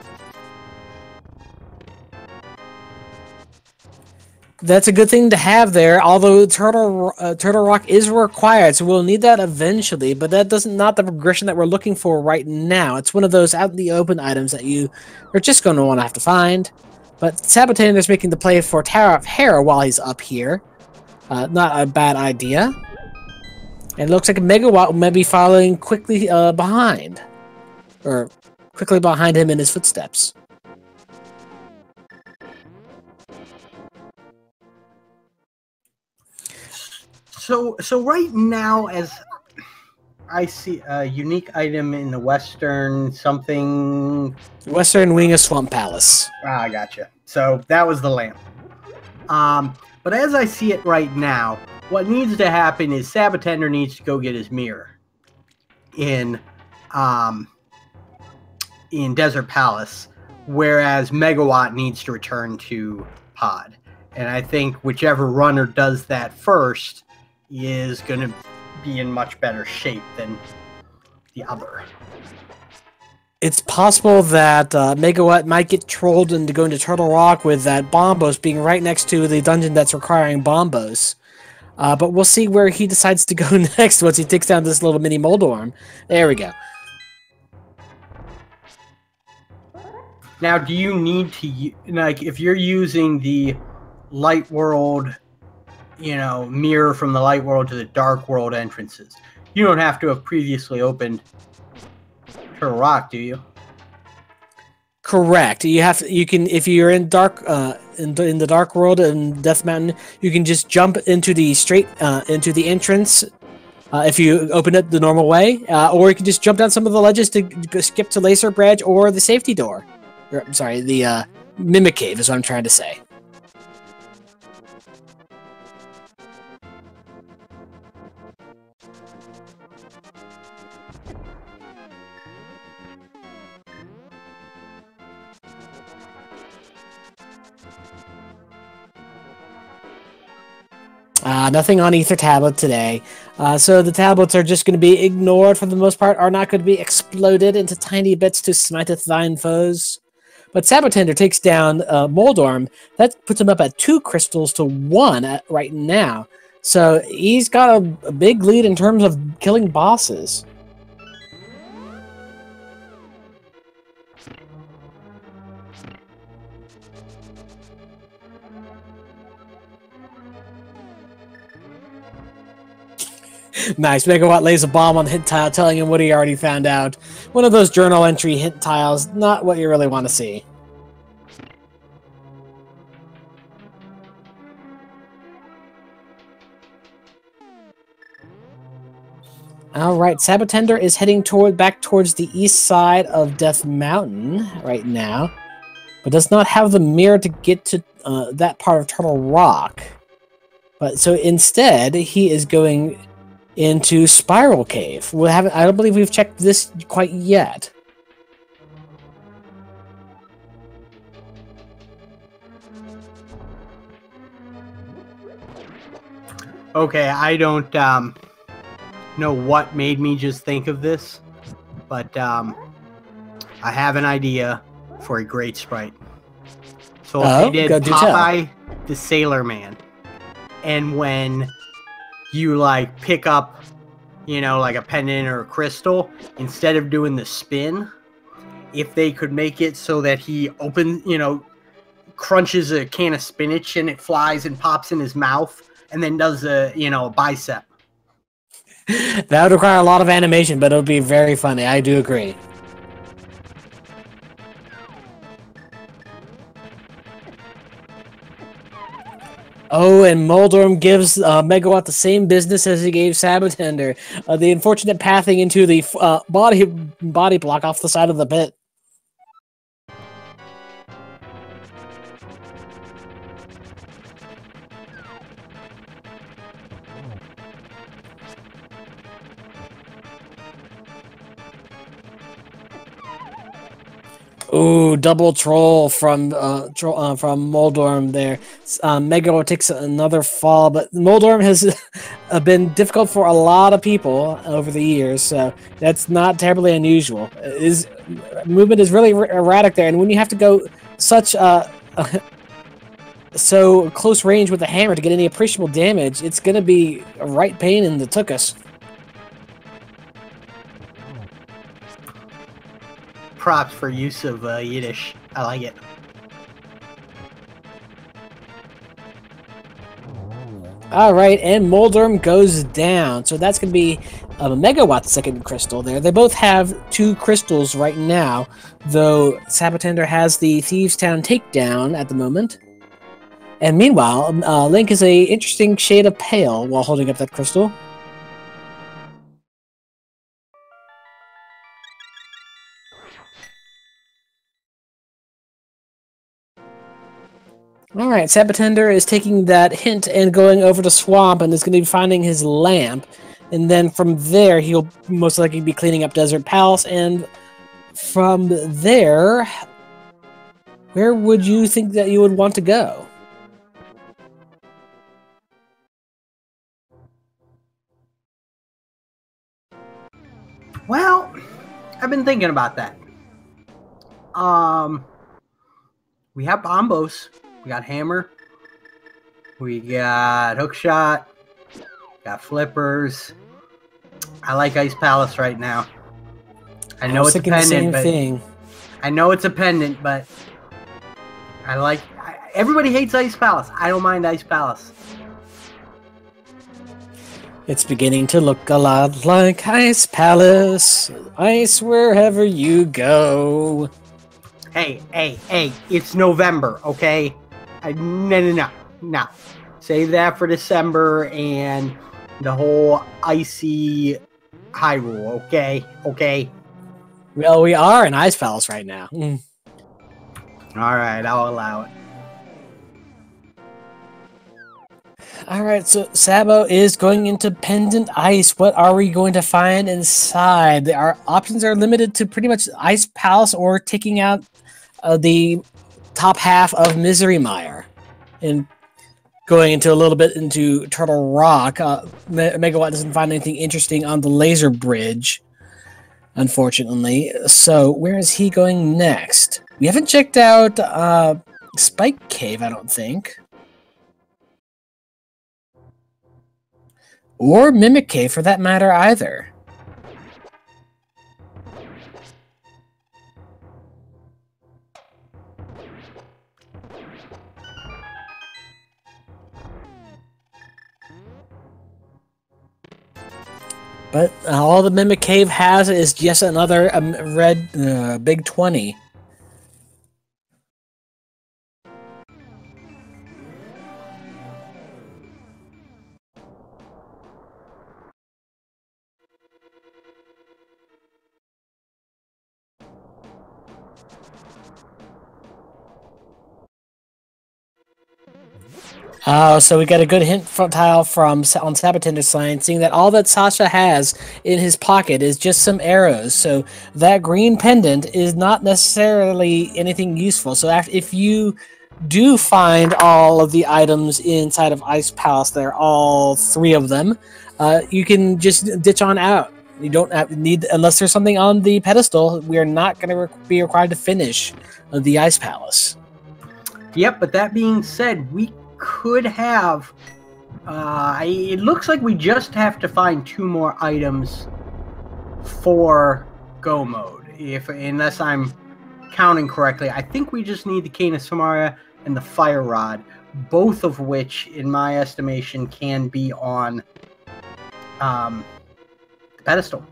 That's a good thing to have there, although Turtle Rock is required, so we'll need that eventually, but that doesn't not the progression that we're looking for right now. It's one of those out in the open items that you are just going to want to have to find. But sab0tender is making the play for Tower of Hera while he's up here. Not a bad idea. And it looks like Megawatt may be following quickly behind. or quickly behind him in his footsteps. So right now, as I see a unique item in the Western something. Western wing of Swamp Palace. Ah, I gotcha. So that was the lamp. But as I see it right now, what needs to happen is sab0tender needs to go get his mirror in Desert Palace, whereas Megawott needs to return to Pod. And I think whichever runner does that first is going to be in much better shape than the other. It's possible that Megawott might get trolled into going to Turtle Rock with that Bombos being right next to the dungeon that's requiring Bombos. But we'll see where he decides to go next once he takes down this little mini Moldorm. There we go. Now, do you need to, like, if you're using the Light World, mirror from the Light World to the Dark World entrances, you don't have to have previously opened Turtle Rock, do you? Correct. You can if you're in dark in the Dark World and Death Mountain, you can just jump into the into the entrance if you open it the normal way, or you can just jump down some of the ledges to skip to Laser Bridge or the safety door. I'm sorry, the Mimic Cave is what I'm trying to say. Nothing on Ether Tablet today. So the tablets are just going to be ignored for the most part, are not going to be exploded into tiny bits to smiteth thine foes. But sab0tender takes down Moldorm. That puts him up at 2 crystals to 1 right now. So he's got a big lead in terms of killing bosses. Nice. Megawott lays a bomb on the hint tile, telling him what he already found out. One of those journal entry hint tiles, not what you really want to see. Alright, sab0tender is heading back towards the east side of Death Mountain right now, but does not have the mirror to get to that part of Turtle Rock. But so instead, he is going into Spiral Cave. I don't believe we've checked this quite yet. Okay, I don't know what made me just think of this, but I have an idea for a great sprite. So they did Popeye the Sailor Man, and when you like pick up, like a pendant or a crystal, instead of doing the spin, if they could make it so that he crunches a can of spinach and it flies and pops in his mouth, and then does a bicep. That would require a lot of animation, but it would be very funny. I do agree. Oh, and Moldorm gives Megawott the same business as he gave sab0tender. The unfortunate pathing into the body block off the side of the pit. Ooh, double troll from Moldorm there. Megawott takes another fall, but Moldorm has been difficult for a lot of people over the years, so that's not terribly unusual. His movement is really erratic there, and when you have to go such so close range with the hammer to get any appreciable damage, it's going to be a right pain in the tuchus. Props for use of Yiddish. I like it. Alright, and Moldorm goes down. So that's going to be Megawatt's second crystal there. They both have 2 crystals right now, though sab0tender has the Thieves' Town takedown at the moment. And meanwhile, Link is a interesting shade of pale while holding up that crystal. Alright, sab0tender is taking that hint and going over to Swamp and is going to be finding his lamp. And then from there, he'll most likely be cleaning up Desert Palace. And from there, where would you think that you would want to go? Well, I've been thinking about that. We have bombos. We got hammer. We got hookshot. Got flippers. I like Ice Palace right now. I know it's a pendant, but I know it's a pendant, but I like. Everybody hates Ice Palace. I don't mind Ice Palace. It's beginning to look a lot like Ice Palace. Ice wherever you go. Hey, it's November, okay? No. Save that for December and the whole icy Hyrule, okay? Well, we are in Ice Palace right now. Alright, I'll allow it. Alright, so Sabo is going into Pendant Ice. What are we going to find inside? Our options are limited to pretty much Ice Palace or taking out the top half of Misery Mire. And going into a little bit into Turtle Rock, Megawatt doesn't find anything interesting on the laser bridge, unfortunately. So where is he going next? We haven't checked out Spike Cave, I don't think. Or Mimic Cave, for that matter, either. But all the Mimic Cave has is just another red big 20. So we got a good hint tile from on sab0tender's side, seeing that all that Sasha has in his pocket is just some arrows. So that green pendant is not necessarily anything useful. So if you do find all of the items inside of Ice Palace, there are all 3 of them, you can just ditch on out. You don't need, unless there's something on the pedestal, we are not going to be required to finish the Ice Palace. Yep, but that being said, we could have it looks like we just have to find 2 more items for go mode, unless I'm counting correctly. I think we just need the Cane of Samaria and the Fire Rod, both of which in my estimation can be on the pedestal.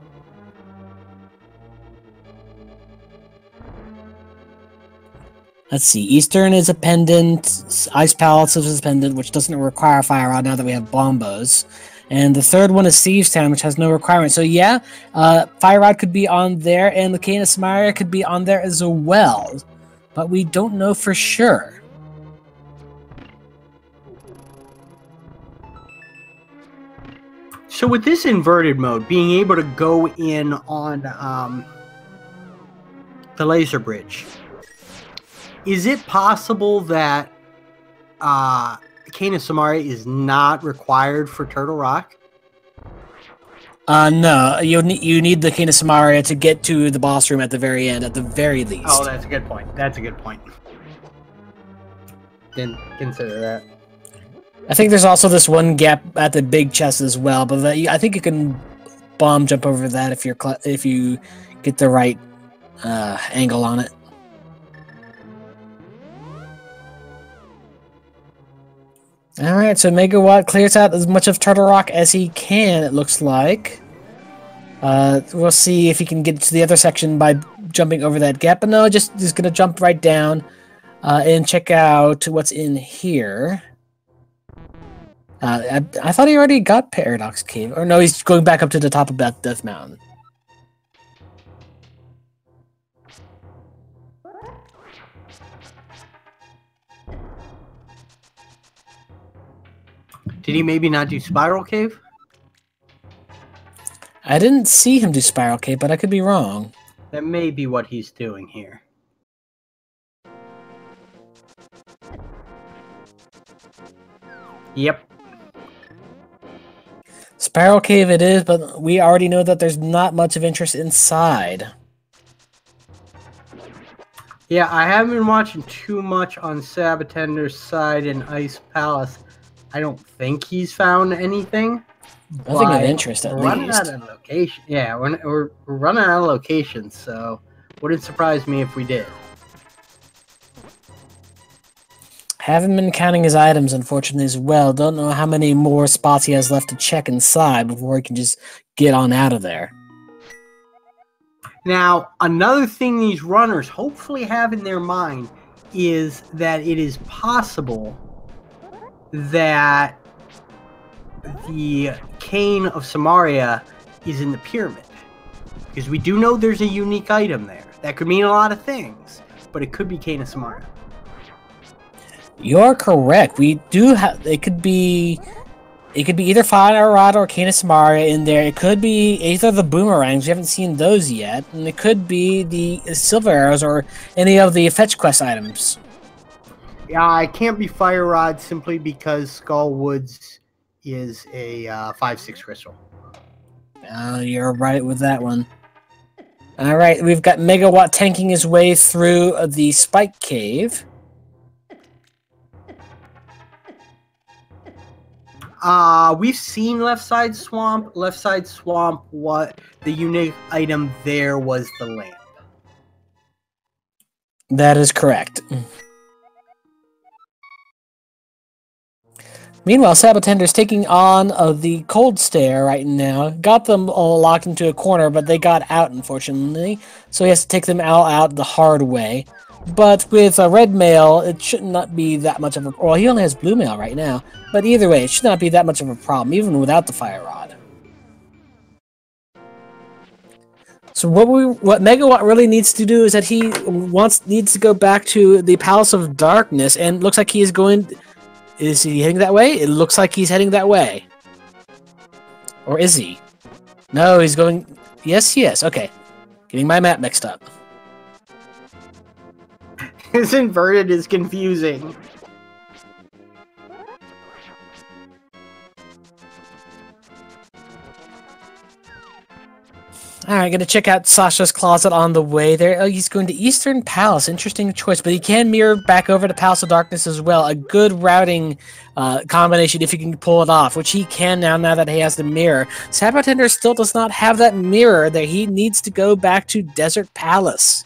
Let's see. Eastern is a pendant. Ice Palace is a pendant, which doesn't require Fire Rod now that we have Bombos. And the third one is Thieves' Town, which has no requirement. So yeah, Fire Rod could be on there, and the Cane of Samaria could be on there as well. But we don't know for sure. So with this inverted mode, being able to go in on the laser bridge, is it possible that Cane of Samaria is not required for Turtle Rock? No, you need the Cane of Samaria to get to the boss room at the very end, at the very least. Oh, that's a good point. That's a good point. Didn't consider that. I think there's also this one gap at the big chest as well, but I think you can bomb jump over that if you get the right angle on it. Alright, so Megawatt clears out as much of Turtle Rock as he can, it looks like. We'll see if he can get to the other section by jumping over that gap. But no, just gonna jump right down and check out what's in here. I thought he already got Paradox Cave. Or no, he's going back up to the top of that Death Mountain. Did he maybe not do Spiral Cave? I didn't see him do Spiral Cave, but I could be wrong. That may be what he's doing here. Yep. Spiral Cave it is, but we already know that there's not much of interest inside. Yeah, I haven't been watching too much on sab0tender's side in Ice Palace. I don't think he's found anything. Nothing of interest, at least. We're running out of location. Yeah, we're running out of locations, so wouldn't surprise me if we did. Haven't been counting his items, unfortunately, as well. Don't know how many more spots he has left to check inside before he can just get on out of there. Now, another thing these runners hopefully have in their mind is that it is possible that the Cane of Samaria is in the pyramid. Because we do know there's a unique item there. That could mean a lot of things, but it could be Cane of Samaria. You're correct. We do have. It could be either Fire Rod or Cane of Samaria in there. It could be either the boomerangs. We haven't seen those yet, and it could be the silver arrows or any of the fetch quest items. Yeah, I can't be Fire Rod simply because Skull Woods is a 5/6 crystal. You're right with that one. All right, we've got Megawatt tanking his way through the Spike Cave. We've seen Left Side Swamp. Left Side Swamp, what the unique item there was the lamp. That is correct. Meanwhile, sab0tender's taking on the Cold Stare right now. Got them all locked into a corner, but they got out, unfortunately. So he has to take them all out the hard way. But with a red mail, it should not be that much of a... Well, he only has blue mail right now. But either way, it should not be that much of a problem, even without the Fire Rod. So what Megawatt really needs to do is that he needs to go back to the Palace of Darkness, and looks like he is going... Is he heading that way? It looks like he's heading that way. Or is he? No, he's going... Yes, he is. Okay. Getting my map mixed up. His inverted is confusing. Alright, gonna check out Sasha's closet on the way there. Oh, he's going to Eastern Palace. Interesting choice, but he can mirror back over to Palace of Darkness as well. A good routing combination if he can pull it off, which he can now that he has the mirror. sab0tender still does not have that mirror there. He needs to go back to Desert Palace.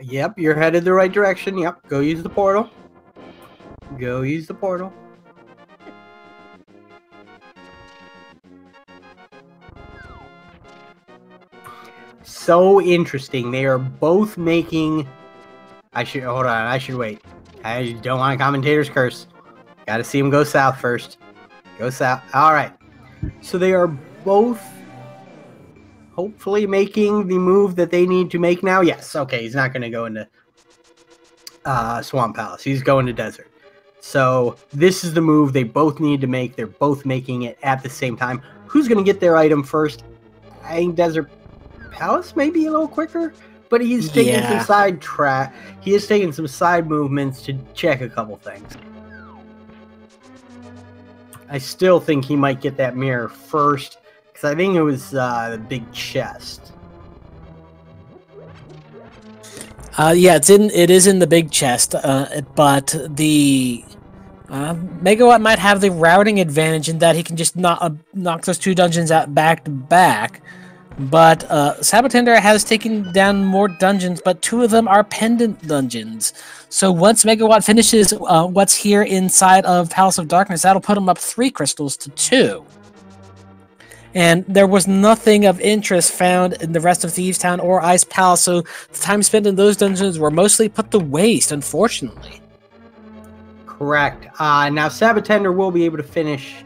Yep, you're headed the right direction. Yep, go use the portal. Go use the portal. So interesting. They are both making... Hold on, I should wait. I don't want a commentator's curse. Gotta see him go south first. Go south. Alright. So they are both hopefully making the move that they need to make now. Yes, okay, he's not going to go into Swamp Palace. He's going to Desert. So this is the move they both need to make. They're both making it at the same time. Who's going to get their item first? I think Desert Palace may be a little quicker, but he's taking some side track. He is taking some side movements to check a couple things. I still think he might get that mirror first, because I think it was the big chest. Yeah, it is in the big chest, but the Megawatt might have the routing advantage in that he can just knock those two dungeons out back to back. But sab0tender has taken down more dungeons, but 2 of them are pendant dungeons. So once Megawatt finishes what's here inside of Palace of Darkness, that'll put him up 3 crystals to 2. And there was nothing of interest found in the rest of Thieves Town or Ice Palace, so the time spent in those dungeons were mostly put to waste, unfortunately. Correct. Now sab0tender will be able to finish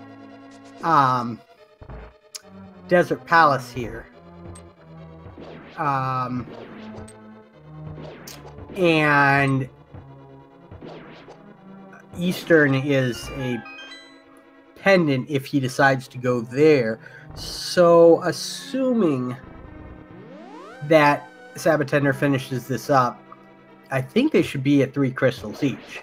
Desert Palace here. And Eastern is a pendant if he decides to go there. So assuming that sab0tender finishes this up, I think they should be at 3 crystals each.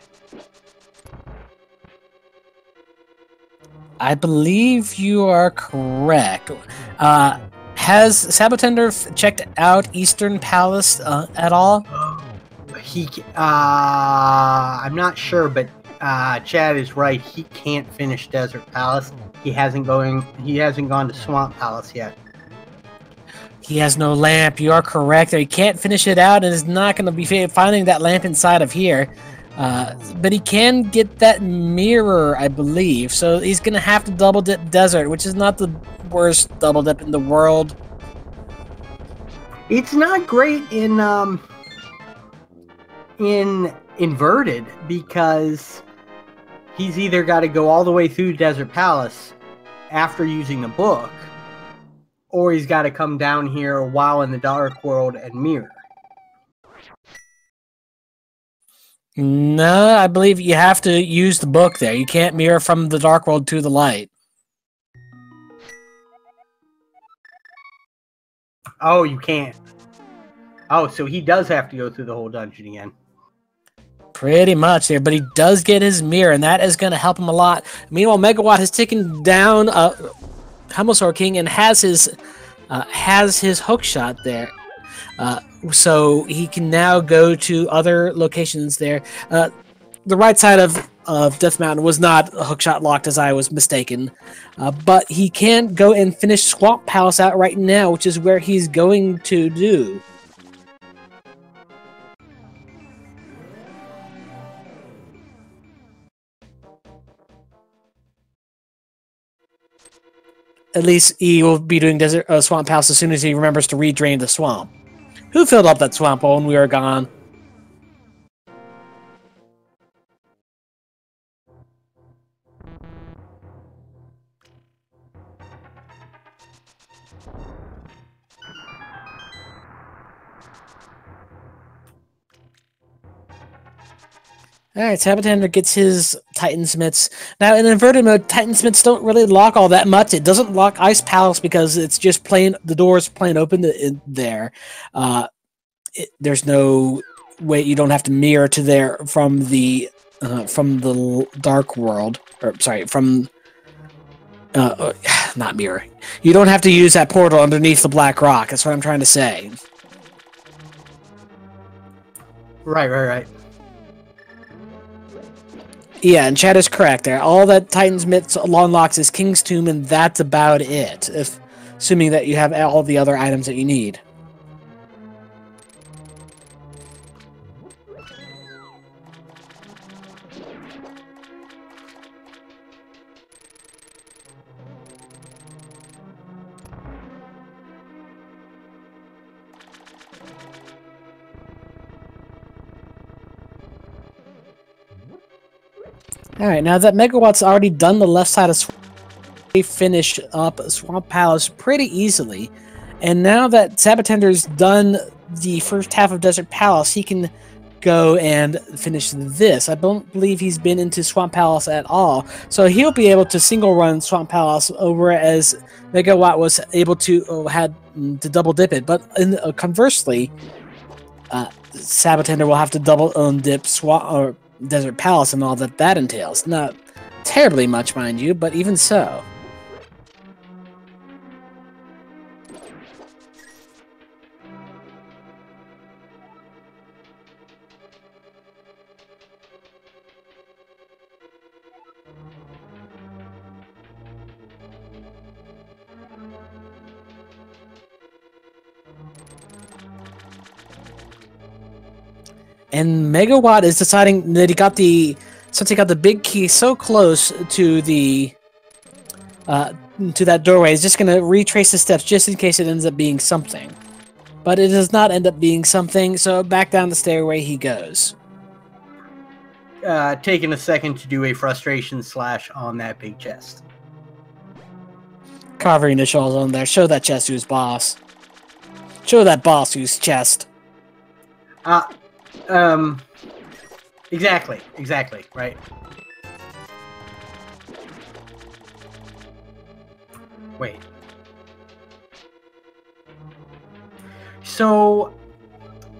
I believe you are correct. Has sab0tender checked out Eastern Palace at all? I'm not sure, but Chad is right. He can't finish Desert Palace. He hasn't gone to Swamp Palace yet. He has no lamp. You are correct. He can't finish it out and is not going to be finding that lamp inside of here. But he can get that mirror, I believe. So he's going to have to double dip Desert, which is not the worst double dip in the world. It's not great in Inverted because he's either got to go all the way through Desert Palace after using the book, or he's got to come down here while in the Dark World and mirror. No, I believe you have to use the book there. You can't mirror from the Dark World to the light. Oh, you can't. Oh, so he does have to go through the whole dungeon again. Pretty much there, but he does get his mirror, and that is going to help him a lot. Meanwhile, Megawatt has taken down Hummelsaur King and has his hook shot there. So he can now go to other locations there. The right side of Death Mountain was not hookshot locked, as I was mistaken. But he can go and finish Swamp Palace out right now, which is where he's going to do. At least he will be doing Swamp Palace as soon as he remembers to redrain the swamp. Who filled up that swamp when we were gone? Alright, sab0tender gets his Titansmiths. Now, in inverted mode, Titansmiths don't really lock all that much. It doesn't lock Ice Palace because it's just plain, the door's plain open there. There's no way, you don't have to mirror to there from the Dark World. Or, sorry, from... not mirror. You don't have to use that portal underneath the Black Rock. That's what I'm trying to say. Right. Yeah, and Chad is correct there. All that Titansmiths unlocks is King's Tomb, and that's about it. Assuming that you have all the other items that you need. Alright, now that Megawatt's already done the left side of Swamp, they finish up Swamp Palace pretty easily. And now that sab0tender's done the first half of Desert Palace, he can go and finish this. I don't believe he's been into Swamp Palace at all. So he'll be able to single run Swamp Palace, whereas Megawatt was able to, had to double dip it. But conversely, sab0tender will have to double dip Desert Palace and all that entails. Not terribly much, mind you, but even so. And Megawatt is deciding that since he got the big key so close to to that doorway, he's just going to retrace the steps just in case it ends up being something. But it does not end up being something, so back down the stairway he goes. Taking a second to do a frustration slash on that big chest. Carving initials on there. Show that chest who's boss. Show that boss who's chest. Exactly, right. Wait. So,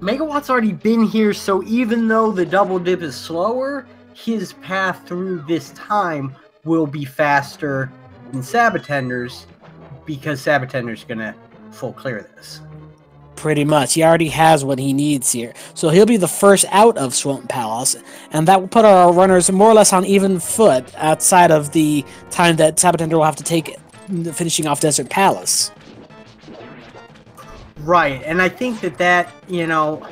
Megawatt's already been here, so even though the double dip is slower, his path through this time will be faster than sab0tender's, because sab0tender's gonna full clear this. Pretty much. He already has what he needs here. So he'll be the first out of Swamp Palace, and that will put our runners more or less on even foot outside of the time that sab0tender will have to take finishing off Desert Palace. Right, and I think that, you know,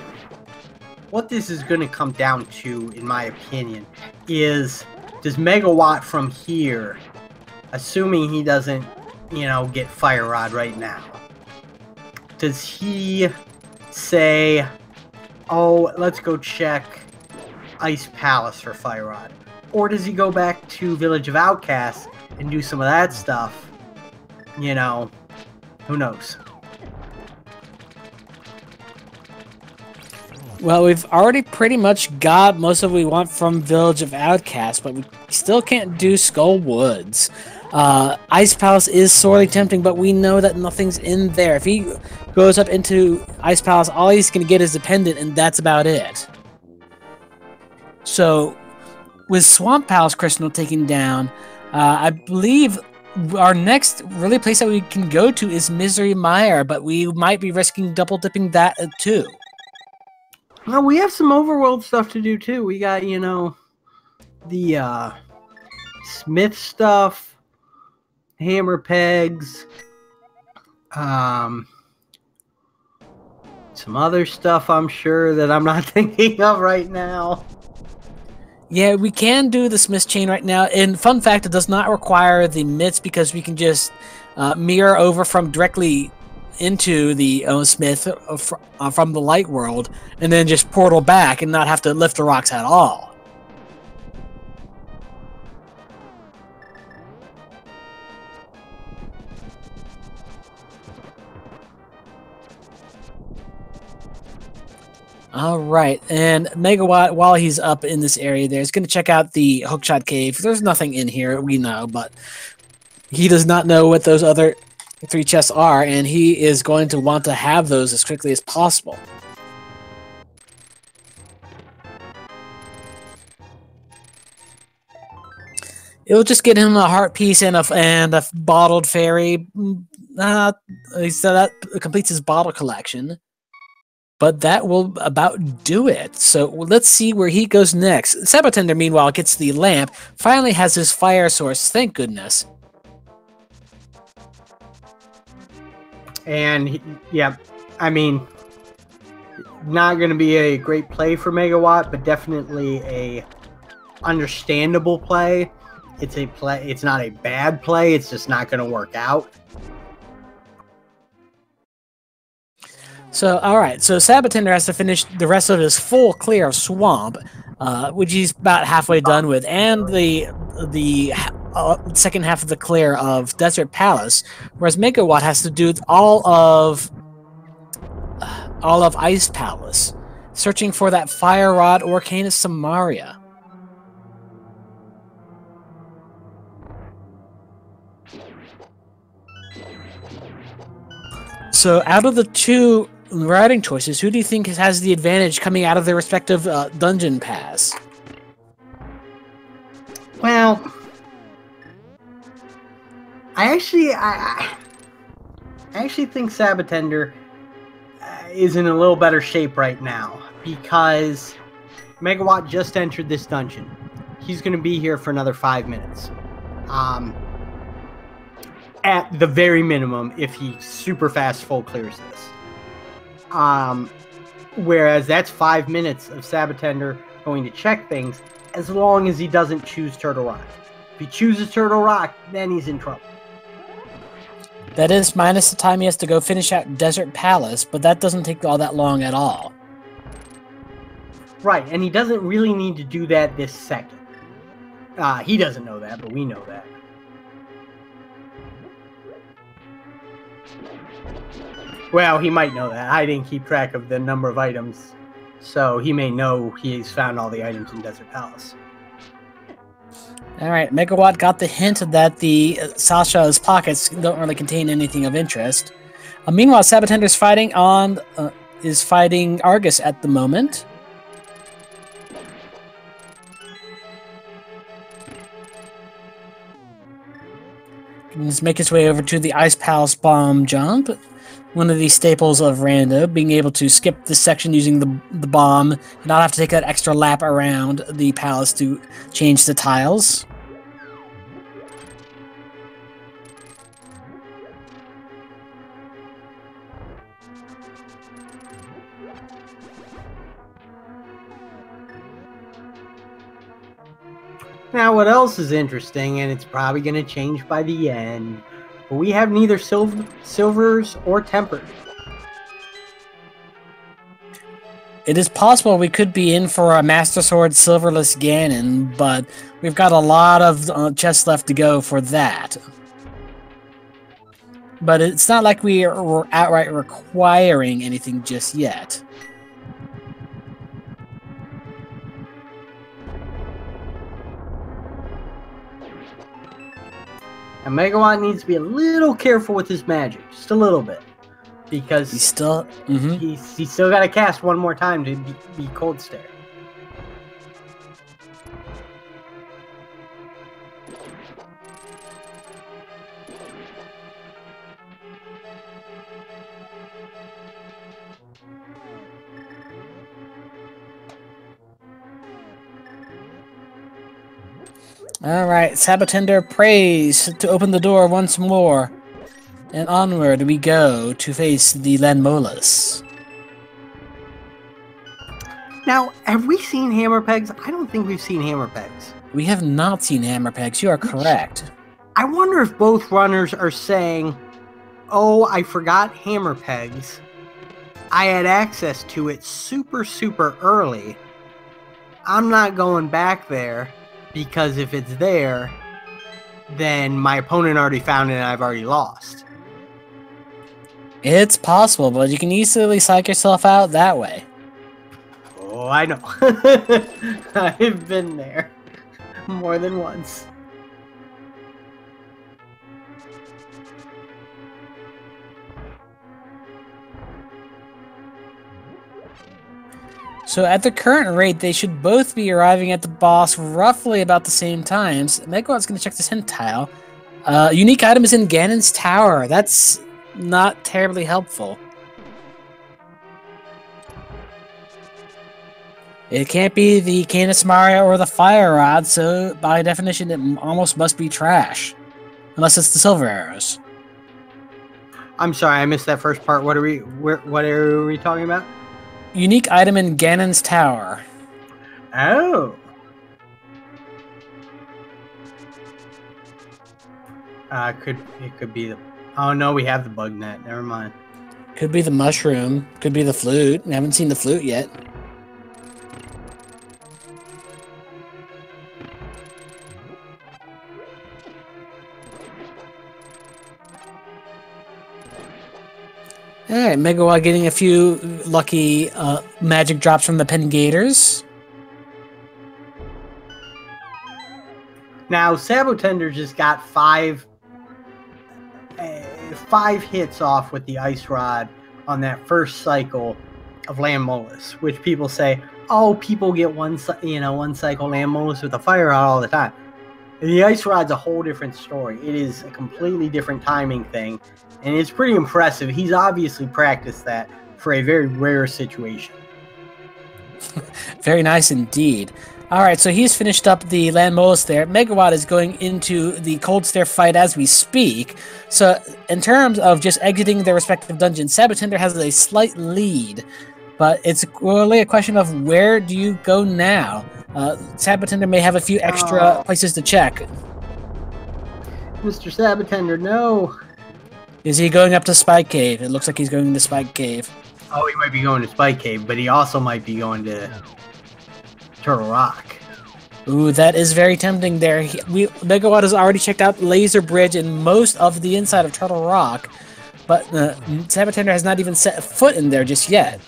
what this is going to come down to, in my opinion, is does Megawatt from here, assuming he doesn't, you know, get Fire Rod right now, does he say, oh, let's go check Ice Palace for Fire Rod? Or does he go back to Village of Outcasts and do some of that stuff? You know, who knows? Well, we've already pretty much got most of what we want from Village of Outcasts, but we still can't do Skull Woods. Ice Palace is sorely tempting, but we know that nothing's in there. If he goes up into Ice Palace, all he's going to get is a pendant, and that's about it. So, with Swamp Palace Crystal taken down, I believe our next really place that we can go to is Misery Mire, but we might be risking double dipping that too. Well, we have some overworld stuff to do too. We got, you know, the Smith stuff, hammer pegs, some other stuff I'm sure that I'm not thinking of right now. Yeah, we can do the Smith chain right now. And fun fact, it does not require the mitts because we can just mirror over from directly into the Smith from the light world and then just portal back and not have to lift the rocks at all. All right, and Megawatt, while he's up in this area there, is going to check out the Hookshot Cave. There's nothing in here, we know, but he does not know what those other 3 chests are, and he is going to want to have those as quickly as possible. It'll just get him a heart piece and a bottled fairy. So that completes his bottle collection. But that will about do it. So let's see where he goes next. sab0tender, meanwhile, gets the lamp. Finally has his fire source. Thank goodness. And, yeah, I mean, not going to be a great play for Megawatt, but definitely a understandable play. It's a play. It's not a bad play. It's just not going to work out. So, all right. So sab0tender has to finish the rest of his full clear of swamp, which he's about halfway done with, and the second half of the clear of Desert Palace, whereas Megawatt has to do all of Ice Palace, searching for that Fire Rod or Cane of Samaria. So, out of the 2 routing choices, who do you think has the advantage coming out of their respective dungeon pass? Well, I actually think sab0tender is in a little better shape right now because Megawatt just entered this dungeon. He's going to be here for another 5 minutes. At the very minimum, if he super fast full clears this. Whereas that's 5 minutes of sab0tender going to check things, as long as he doesn't choose Turtle Rock. If he chooses Turtle Rock, then he's in trouble. That is minus the time he has to go finish out Desert Palace, but that doesn't take all that long at all. Right, and he doesn't really need to do that this second. He doesn't know that, but we know that. Well, he might know that. I didn't keep track of the number of items, so he may know he's found all the items in Desert Palace. All right, Megawatt got the hint that the Sasha's pockets don't really contain anything of interest. Meanwhile, sab0tender is fighting Argus at the moment. Let's make his way over to the Ice Palace bomb jump. One of the staples of Rando, being able to skip this section using the bomb and not have to take that extra lap around the palace to change the tiles. Now, what else is interesting, and it's probably going to change by the end, but we have neither silvers or tempers. It is possible we could be in for a Master Sword Silverless Ganon, but we've got a lot of chests left to go for that. But it's not like we're outright requiring anything just yet. And Megawatt needs to be a little careful with his magic, just a little bit, because he's still he's still got to cast one more time to be Cold Stare. Alright, sab0tender prays to open the door once more. And onward we go to face the Landmolus. Now, have we seen hammer pegs? I don't think we've seen hammer pegs. We have not seen hammer pegs, you are correct. I wonder if both runners are saying, oh, I forgot hammer pegs. I had access to it super early. I'm not going back there. Because if it's there, then my opponent already found it and I've already lost. It's possible, but you can easily psych yourself out that way. Oh, I know. I've been there more than once. So at the current rate, they should both be arriving at the boss roughly about the same times. Megawatt's going to check this hint tile. Unique item is in Ganon's tower. That's not terribly helpful. It can't be the Canis Maria or the Fire Rod, so by definition it almost must be trash. Unless it's the Silver Arrows. I'm sorry, I missed that first part. What are we talking about? Unique item in Ganon's tower. Oh. It could be the... Oh no, we have the bug net. Never mind. Could be the mushroom. Could be the flute. I haven't seen the flute yet. Alright, Megawatt getting a few lucky magic drops from the Pengators. Now, sab0tender just got five hits off with the Ice Rod on that first cycle of Landmolus, which people say, oh, people get one cycle Landmolus with a Fire Rod all the time. The Ice Rod's a whole different story. It is a completely different timing thing. And it's pretty impressive. He's obviously practiced that for a very rare situation. Very nice indeed. Alright, so he's finished up the Landmolus there. Megawatt is going into the Cold Stare fight as we speak. So, in terms of just exiting their respective dungeons, sab0tender has a slight lead. but it's really a question of where do you go now. sab0tender may have a few extra places to check. Mr. sab0tender, no. Is he going up to Spike Cave? It looks like he's going to Spike Cave. Oh, he might be going to Spike Cave, but he also might be going to Turtle Rock. Ooh, that is very tempting there. Megawott has already checked out Laser Bridge and most of the inside of Turtle Rock, but sab0tender has not even set foot in there just yet.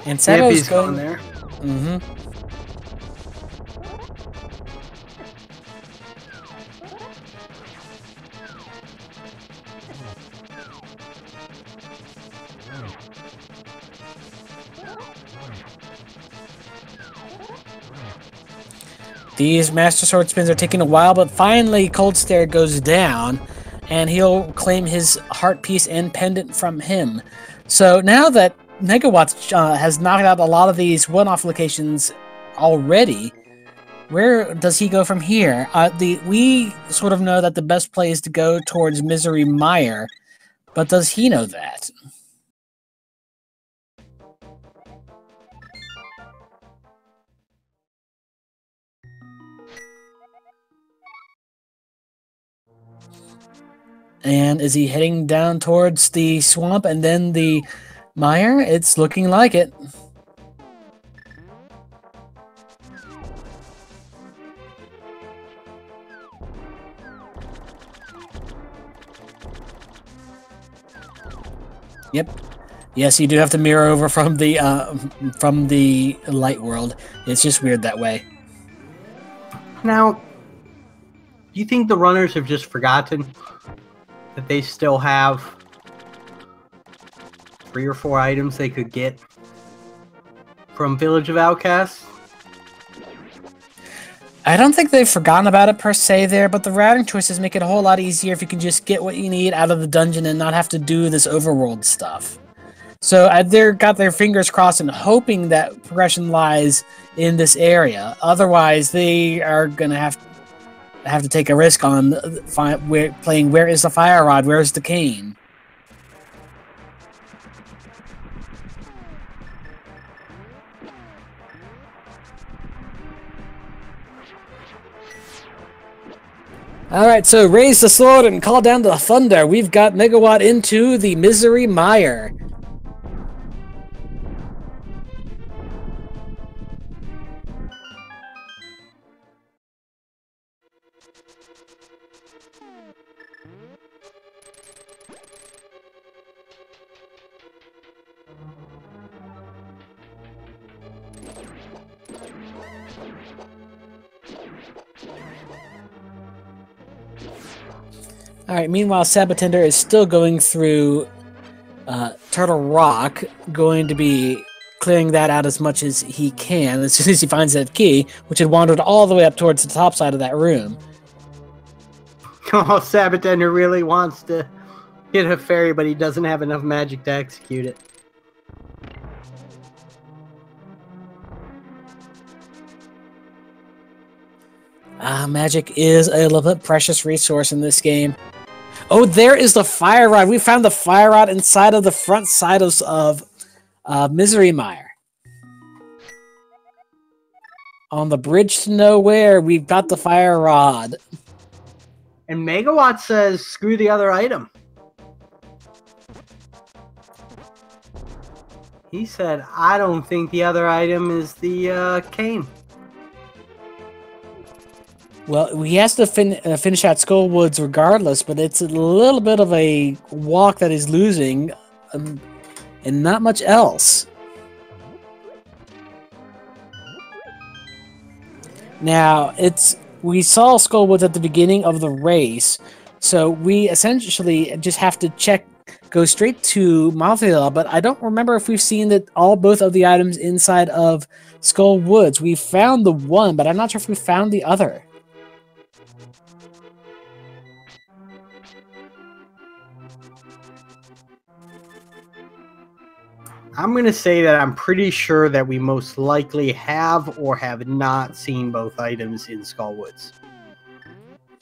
And Sabo's going there. Mm-hmm. These Master Sword spins are taking a while, but finally Cold Stare goes down, and he'll claim his heart piece and pendant from him. So now that Megawott has knocked out a lot of these one-off locations already, where does he go from here? We sort of know that the best play is to go towards Misery Mire, but does he know that? And is he heading down towards the swamp and then the mire? It's looking like it. Yep. Yes, you do have to mirror over from the light world. It's just weird that way. Now, do you think the runners have just forgotten that they still have 3 or 4 items they could get from Village of Outcasts? I don't think they've forgotten about it per se there, but the routing choices make it a whole lot easier if you can just get what you need out of the dungeon and not have to do this overworld stuff. So they've got their fingers crossed and hoping that progression lies in this area. Otherwise, they are going to have to take a risk on playing Where is the Fire Rod, Where's the Cane? Alright, so raise the sword and call down the thunder. We've got Megawott into the Misery Mire. Alright, meanwhile, sab0tender is still going through Turtle Rock, going to be clearing that out as much as he can as soon as he finds that key, which had wandered all the way up towards the top side of that room. Oh, sab0tender really wants to hit a fairy, but he doesn't have enough magic to execute it. Magic is a little bit precious resource in this game. Oh, there is the fire rod. We found the fire rod inside of the front side of Misery Mire. On the bridge to nowhere, we've got the fire rod. And Megawott says, screw the other item. He said, I don't think the other item is the cane. Well, he has to finish out Skull Woods regardless, but it's a little bit of a walk that he's losing, and not much else. Now, we saw Skull Woods at the beginning of the race, so we essentially just have to go straight to Mafia, but I don't remember if we've seen both of the items inside of Skull Woods. We found the one, but I'm not sure if we found the other. I'm going to say that I'm pretty sure that we most likely have or have not seen both items in Skullwoods.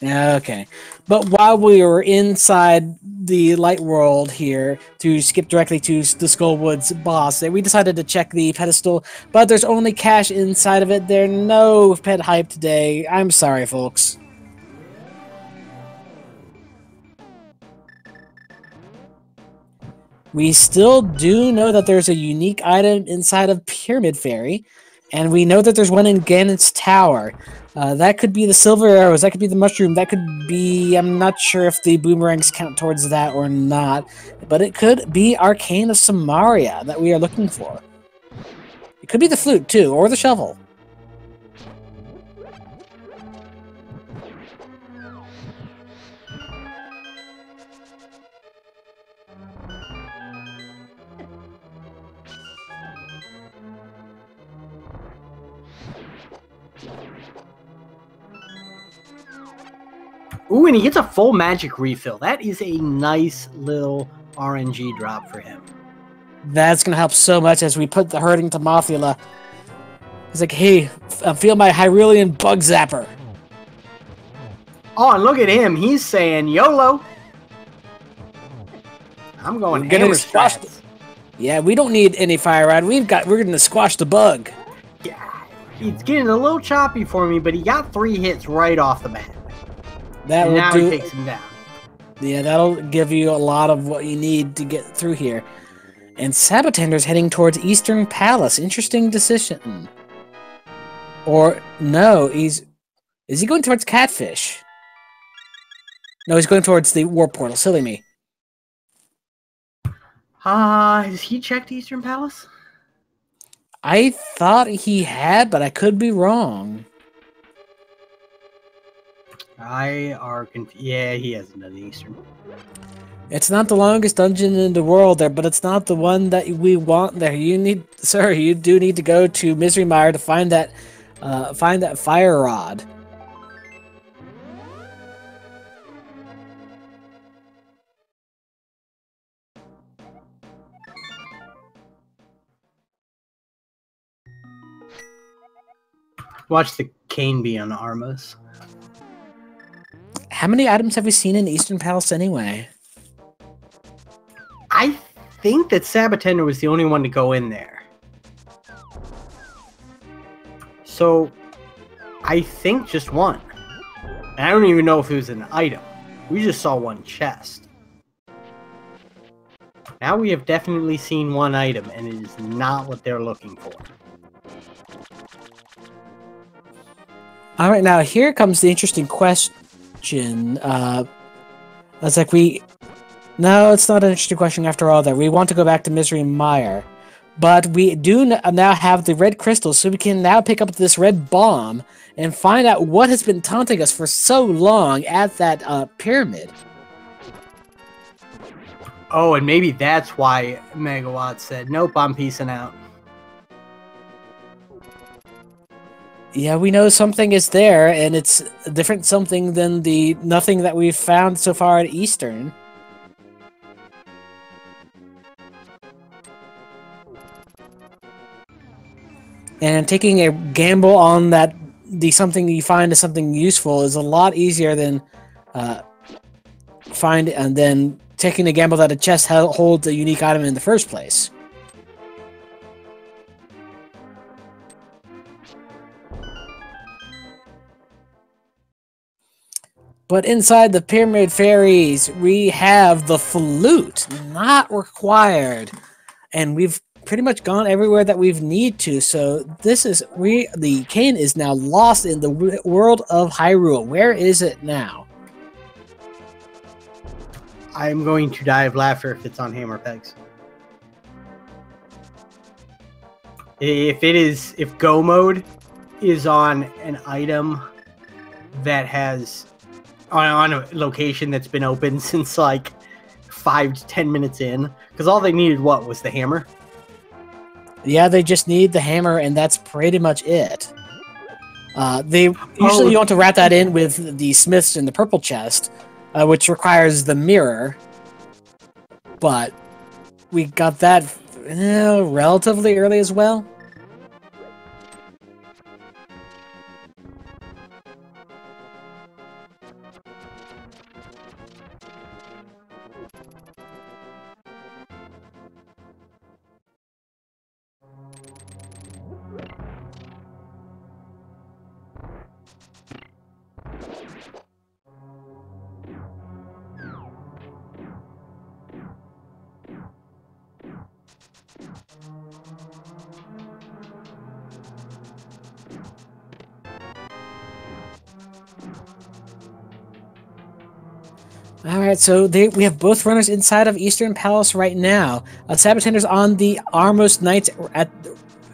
Okay. But while we were inside the light world here to skip directly to the Skullwoods boss, we decided to check the pedestal, but there's only cash inside of it. There's no pet hype today. I'm sorry, folks. We still do know that there's a unique item inside of Pyramid Fairy, and we know that there's one in Ganon's Tower. That could be the silver arrows, that could be the mushroom, that could be... I'm not sure if the boomerangs count towards that or not, but it could be Arcane of Samaria that we are looking for. It could be the flute, too, or the shovel. Ooh, and he gets a full magic refill. That is a nice little RNG drop for him. That's going to help so much as we put the hurting to Mothula. He's like, hey, feel my Hyrulean bug zapper. Oh, and look at him. He's saying YOLO. I'm going hammer strats. Yeah, we don't need any fire rod. We're going to squash the bug. Yeah, he's getting a little choppy for me, but he got 3 hits right off the bat. And now he takes him down. Yeah, that'll give you a lot of what you need to get through here. And sab0tender's heading towards Eastern Palace. Interesting decision. Or, no, is he going towards Catfish? No, he's going towards the Warp Portal. Silly me. Has he checked Eastern Palace? I thought he had, but I could be wrong. Yeah, he hasn't done the Eastern. It's not the longest dungeon in the world there, but it's not the one that we want there. You do need to go to Misery Mire to find that fire rod. Watch the cane be on Armas. How many items have we seen in Eastern Palace anyway? I think that sab0tender was the only one to go in there. So, I think just one. And I don't even know if it was an item. We just saw one chest. Now we have definitely seen one item, and it is not what they're looking for. Alright, now here comes the interesting question. It's like no, it's not an interesting question after all. That we want to go back to Misery Mire, but we do now have the red crystals, so we can now pick up this red bomb and find out what has been taunting us for so long at that pyramid. Oh, and maybe that's why Megawott said, "Nope, I'm peacing out." Yeah, we know something is there, and it's a different something than the nothing that we've found so far at Eastern. And taking a gamble on that the something you find is something useful is a lot easier than taking a gamble that a chest holds a unique item in the first place. But inside the Pyramid Fairies, we have the flute, not required. And we've pretty much gone everywhere that we've need to. So the cane is now lost in the world of Hyrule. Where is it now? I'm going to die of laughter if it's on Hammer Pegs. If Go Mode is on an item that has on a location that's been open since like 5 to 10 minutes in, because all they needed was the hammer. Yeah, they just need the hammer, and that's pretty much it. You want to wrap that in with the smiths in the purple chest, which requires the mirror. But we got that relatively early as well. Alright, so we have both runners inside of Eastern Palace right now. sab0tender's on the Armos Knights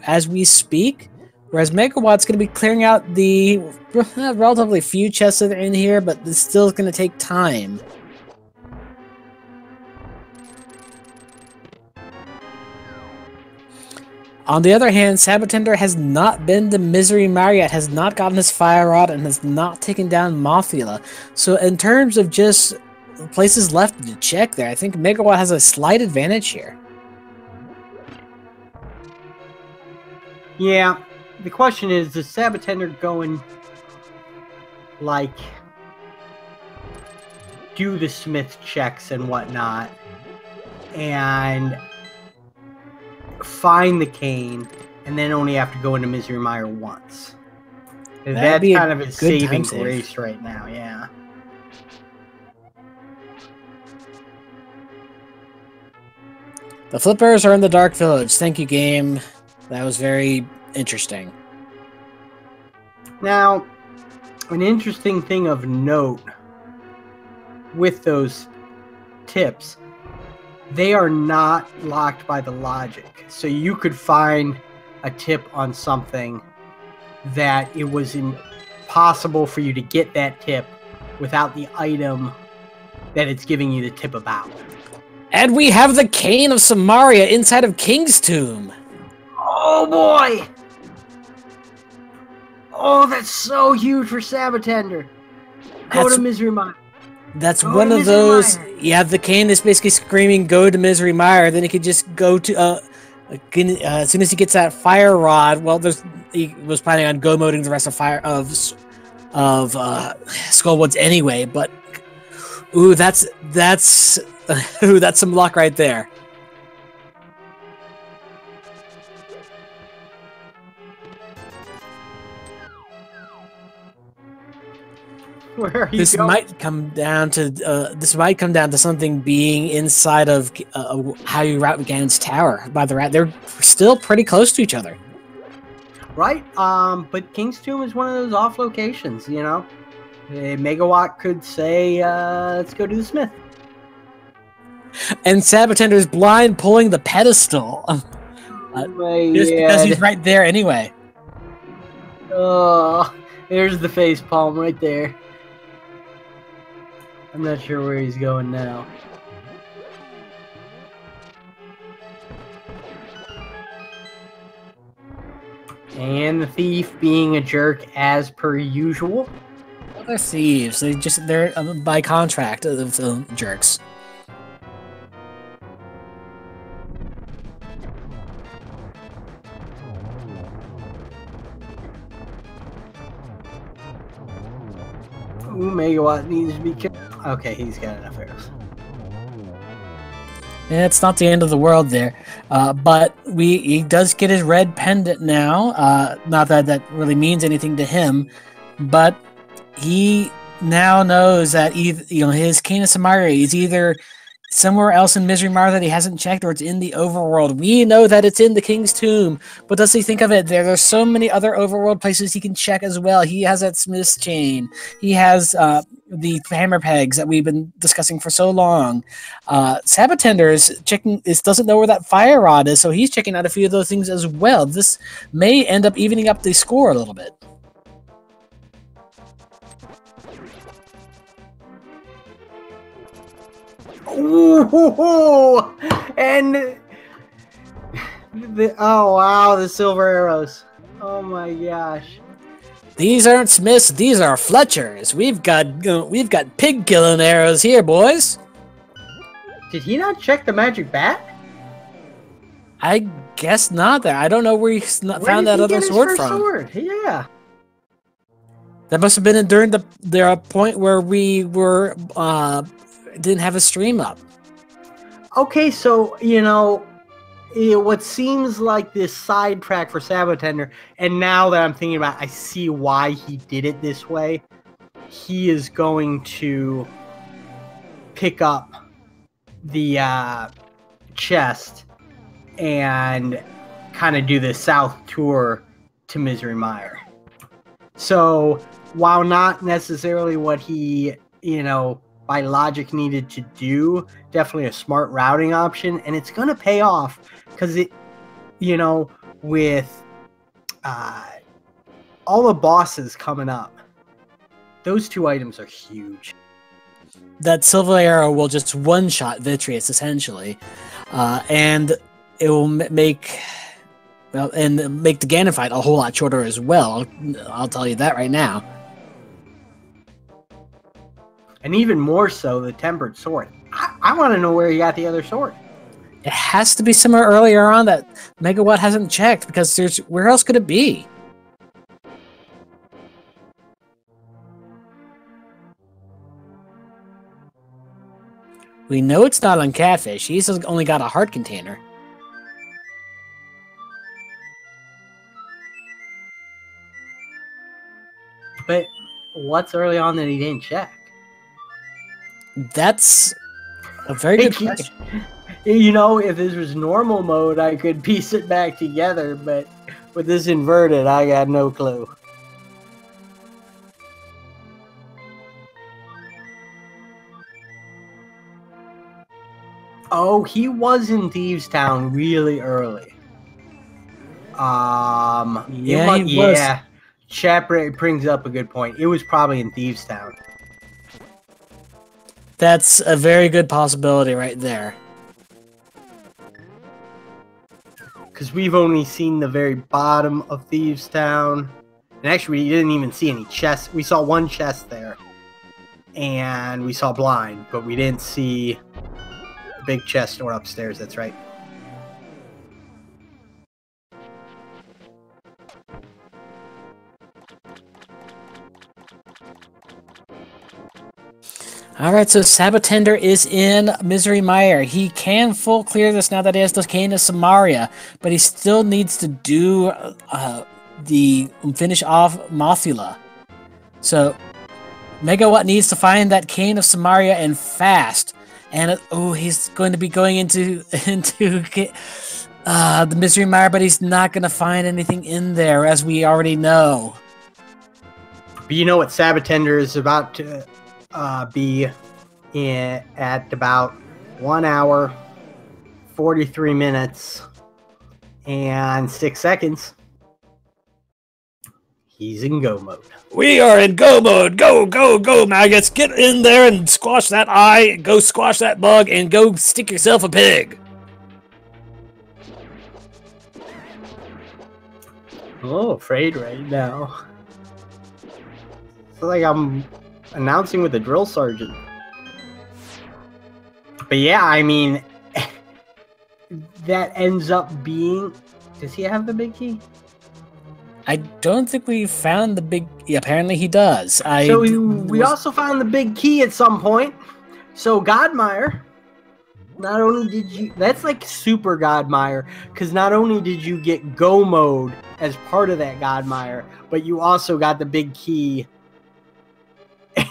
as we speak, whereas Megawatt's going to be clearing out the relatively few chests that are in here, but it's still going to take time. On the other hand, sab0tender has not been to Misery Mire yet, has not gotten his Fire Rod, and has not taken down Mothula. So in terms of just places left to check there, I think Megawatt has a slight advantage here. Yeah, the question is, does sab0tender go and, like, do the Smith checks and whatnot, and find the cane, and then only have to go into Misery Mire once? That's kind of a saving grace right now, yeah. The flippers are in the Dark Village. Thank you, game. That was very interesting. Now, an interesting thing of note with those tips, they are not locked by the logic. So you could find a tip on something that it was impossible for you to get that tip without the item that it's giving you the tip about. And we have the Cane of Samaria inside of King's Tomb. Oh boy! Oh, that's so huge for sab0tender. Go to Misery Mire. That's one of those. Yeah, the cane is basically screaming, "Go to Misery Mire." Then he could just go to. As soon as he gets that Fire Rod, well, he was planning on go moding the rest of Skullwoods anyway. But ooh, that's ooh, that's some luck right there. Where are you this going? might come down to something being inside of how you route Ganon's tower by the rat. They're still pretty close to each other, right? But King's Tomb is one of those off locations. You know, Megawatt could say, "Let's go to the Smith," and sab0tender is blind pulling the pedestal, just because he's right there anyway. Oh, there's the face palm right there. I'm not sure where he's going now. And the thief being a jerk as per usual. Well, they're thieves. They're by contract of jerks. Ooh, Megawatt needs to be careful. Okay, he's got enough arrows. Yeah, it's not the end of the world there, but he does get his red pendant now. Not that that really means anything to him, but he now knows that his Cane of Samaria is either somewhere else in Misery Mire that he hasn't checked, or it's in the overworld. We know that it's in the King's Tomb, but does he think of it? There's so many other overworld places he can check as well. He has that Smith's chain. He has the hammer pegs that we've been discussing for so long. sab0tender is checking. Doesn't know where that Fire Rod is, so he's checking out a few of those things as well. This may end up evening up the score a little bit. Ooh, and oh wow, the silver arrows. Oh my gosh. These aren't Smiths, these are Fletchers. We've got pig killing arrows here, boys. Did he not check the magic bat? I guess not. There, I don't know where he found that other sword from. Yeah. That must have been during the point where we were didn't have a stream up. Okay, so what seems like this sidetrack for sab0tender, and now that I'm thinking about it, I see why he did it this way. He is going to pick up the chest and kind of do the south tour to Misery Mire. So while not necessarily what he, by logic needed to do, definitely a smart routing option, and it's going to pay off because it, with all the bosses coming up, those 2 items are huge. That silver arrow will just one-shot Vitreous, essentially, and it will make the Ganon fight a whole lot shorter as well. I'll tell you that right now. And even more so, the Tempered Sword. I want to know where he got the other sword. It has to be somewhere earlier on that Megawott hasn't checked, because where else could it be? We know it's not on Catfish. He's only got a heart container. But what's early on that he didn't check? That's a very good question. If this was normal mode, I could piece it back together, but with this inverted, I got no clue. Oh, he was in Thieves Town really early. Yeah, he was. Yeah. Chat brings up a good point. It was probably in Thieves Town. That's a very good possibility right there. Because we've only seen the very bottom of Thieves Town. And actually, we didn't even see any chests. We saw one chest there. And we saw Blind, but we didn't see the big chest or upstairs. That's right. Alright, so sab0tender is in Misery Mire. He can full clear this now that he has the Cane of Samaria, but he still needs to do finish off Mothula. So Megawott needs to find that Cane of Samaria and fast. And he's going to be going into the Misery Mire, but he's not going to find anything in there, as we already know. But you know what sab0tender is about to be at about 1 hour, 43 minutes, and 6 seconds. He's in go mode. We are in go mode. Go, go, go, maggots. Get in there and squash that eye. Go squash that bug and go stick yourself a pig. I'm a little afraid right now. I feel like I'm announcing with a drill sergeant. But yeah, I mean, that ends up being... Does he have the big key? I don't think we found the big... Yeah, apparently he does. So we also found the big key at some point. So Godmire, not only did you... That's like super Godmire, because not only did you get go mode as part of that Godmire, but you also got the big key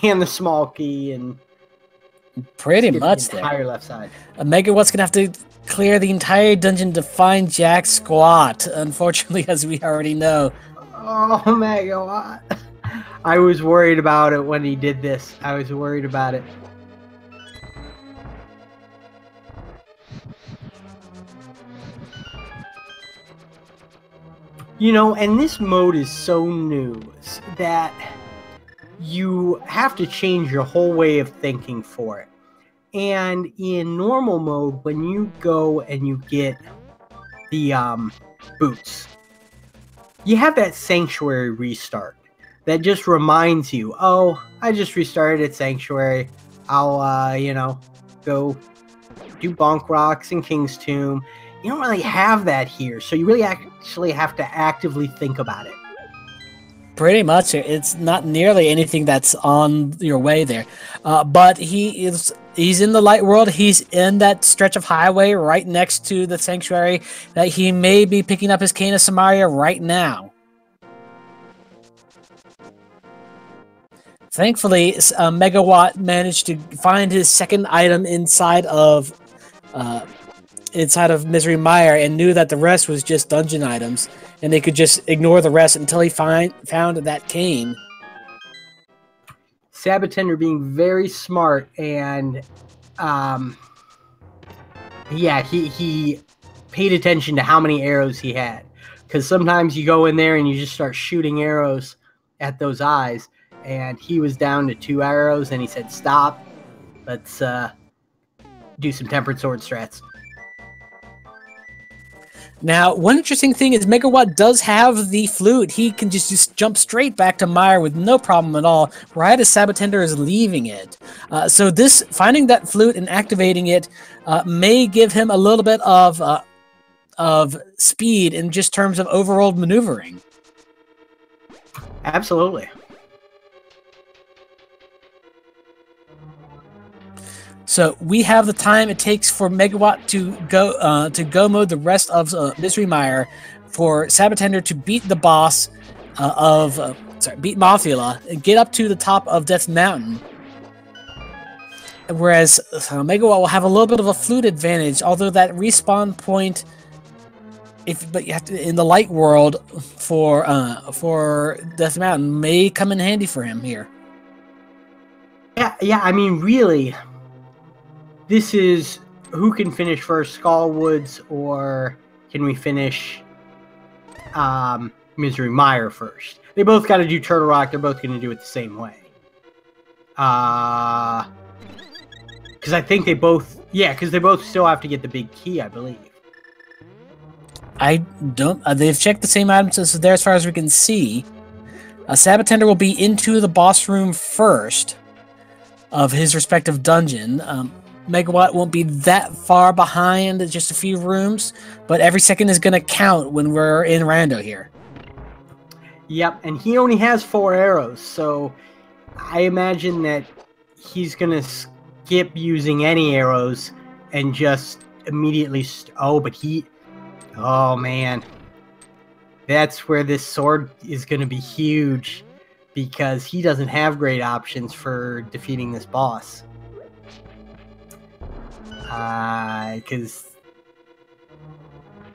and the small key, and pretty much the entire left side. Megawatt's gonna have to clear the entire dungeon to find Jack Squat, unfortunately, as we already know. Oh, Megawatt. I was worried about it when he did this. I was worried about it. And this mode is so new that you have to change your whole way of thinking for it. And in normal mode, when you go and you get the boots, you have that Sanctuary restart that just reminds you, oh, I just restarted Sanctuary. I'll, go do Bonk Rocks and King's Tomb. you don't really have that here. So you really actually have to actively think about it. Pretty much, it's not nearly anything that's on your way there. But he's in the light world. He's in that stretch of highway right next to the sanctuary that he may be picking up his cane of Samaria right now. Thankfully, Megawatt managed to find his second item inside of Misery Mire and knew that the rest was just dungeon items, and they could just ignore the rest until he found that cane. sab0tender being very smart, and yeah, he paid attention to how many arrows he had, because sometimes you go in there and you just start shooting arrows at those eyes, and he was down to 2 arrows, and he said, "Stop, let's do some tempered sword strats." Now, one interesting thing is Megawatt does have the flute. He can just jump straight back to Mire with no problem at all, right as sab0tender is leaving it. So this, finding that flute and activating it may give him a little bit of speed in just terms of overall maneuvering. Absolutely. So we have the time it takes for Megawatt to go mode the rest of Misery Mire, for sab0tender to beat the boss beat Mothula and get up to the top of Death Mountain. Whereas Megawatt will have a little bit of a flute advantage, although that respawn point, but you have to, in the light world for Death Mountain, may come in handy for him here. Yeah. I mean, really, this is who can finish first, Skullwoods, or can we finish Misery Mire first? They both got to do Turtle Rock. They're both going to do it the same way. Because I think they both, because they both still have to get the big key, I believe. I don't. They've checked the same items as there as far as we can see. sab0tender will be into the boss room first of his respective dungeon. Megawatt won't be that far behind, just a few rooms, but every second is going to count when we're in Rando here. Yep, and he only has 4 arrows, so I imagine that he's going to skip using any arrows and just immediately... Oh, man. That's where this sword is going to be huge, because he doesn't have great options for defeating this boss. Because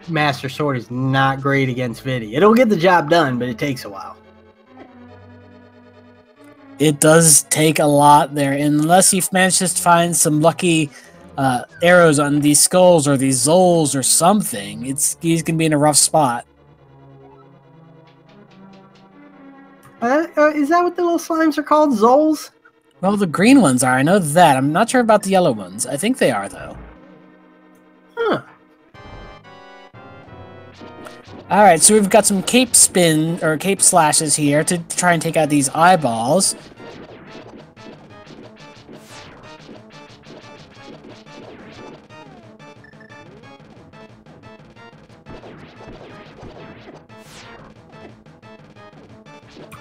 Master Sword is not great against Vidi. It'll get the job done, but it takes a while. It does take a lot there, unless he manages to find some lucky arrows on these skulls or these Zols or something. He's gonna be in a rough spot. Is that what the little slimes are called? Zols? Well, the green ones are. I know that. I'm not sure about the yellow ones. I think they are, though. Huh. All right, so we've got some cape slashes here to try and take out these eyeballs.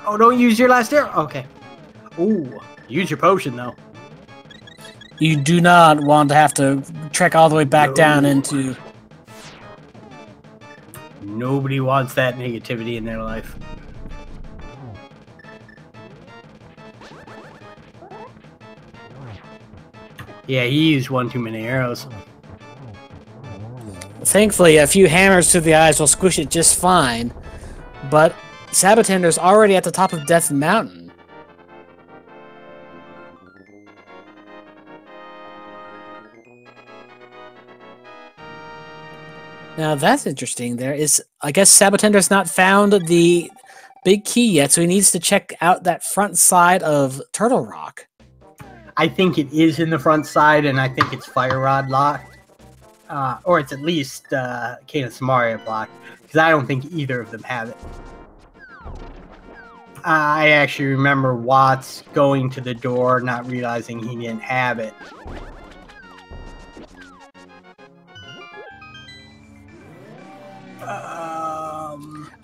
Oh, don't use your last arrow. Okay. Ooh, use your potion, though. You do not want to have to trek all the way back down into... Nobody wants that negativity in their life. Yeah, he used one too many arrows. Thankfully, a few hammers to the eyes will squish it just fine, but sab0tender's already at the top of Death Mountain. Now that's interesting. I guess sab0tender's not found the big key yet, so he needs to check out that front side of Turtle Rock. I think it is in the front side, and I think it's Fire Rod locked. Or it's at least Cane of Samaria blocked, because I don't think either of them have it. I actually remember Watts going to the door, not realizing he didn't have it.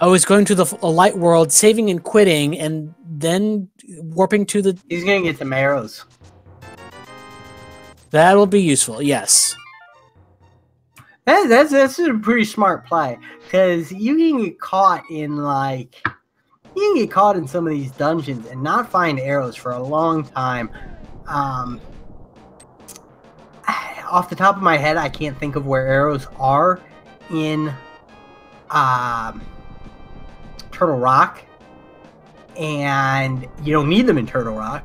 Oh, he's going to the light world, saving and quitting, and then warping to the... He's going to get some arrows. That will be useful, yes. That's a pretty smart play, because you can get caught in, like... You can get caught in some of these dungeons and not find arrows for a long time. Off the top of my head, I can't think of where arrows are in Turtle Rock. And you don't need them in Turtle Rock,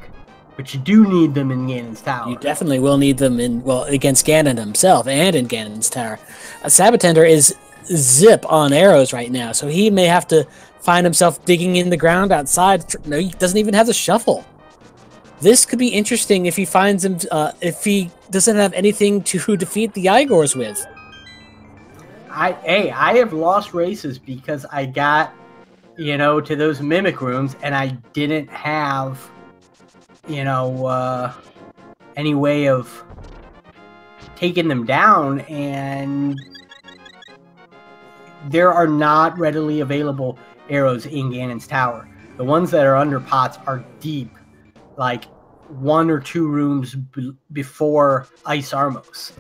but you do need them in Ganon's Tower. You definitely will need them in, well, against Ganon himself and in Ganon's Tower. sab0tender is zip on arrows right now, so he may have to find himself digging in the ground outside. No, he doesn't even have the shovel. This could be interesting if he finds him, if he doesn't have anything to defeat the Igors with. I have lost races because I got, you know, to those mimic rooms and I didn't have, you know, any way of taking them down, and there are not readily available arrows in Ganon's Tower. The ones that are under pots are deep, like 1 or 2 rooms before Ice Armos.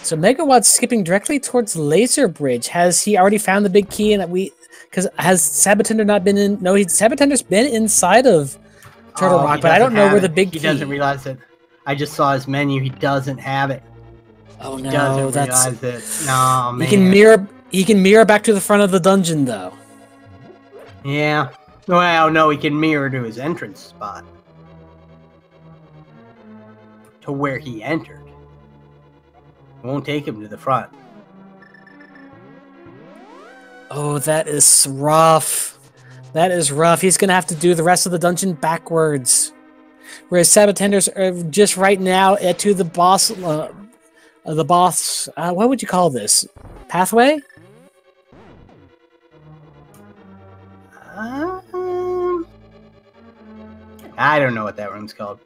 So Megawatt's skipping directly towards Laser Bridge. Has he already found the big key? And because has sab0tender not been in? No, sab0tender's been inside of Turtle Rock, but I don't know where the big key. He doesn't realize it. I just saw his menu. He doesn't have it. Oh no, he doesn't realize it. No, man. He can mirror back to the front of the dungeon though. Yeah. Well, no, he can mirror to his entrance spot. To where he entered. It won't take him to the front. Oh, that is rough. That is rough. He's going to have to do the rest of the dungeon backwards. Whereas sab0tender's just right now to the boss... what would you call this? Pathway? I don't know what that room's called.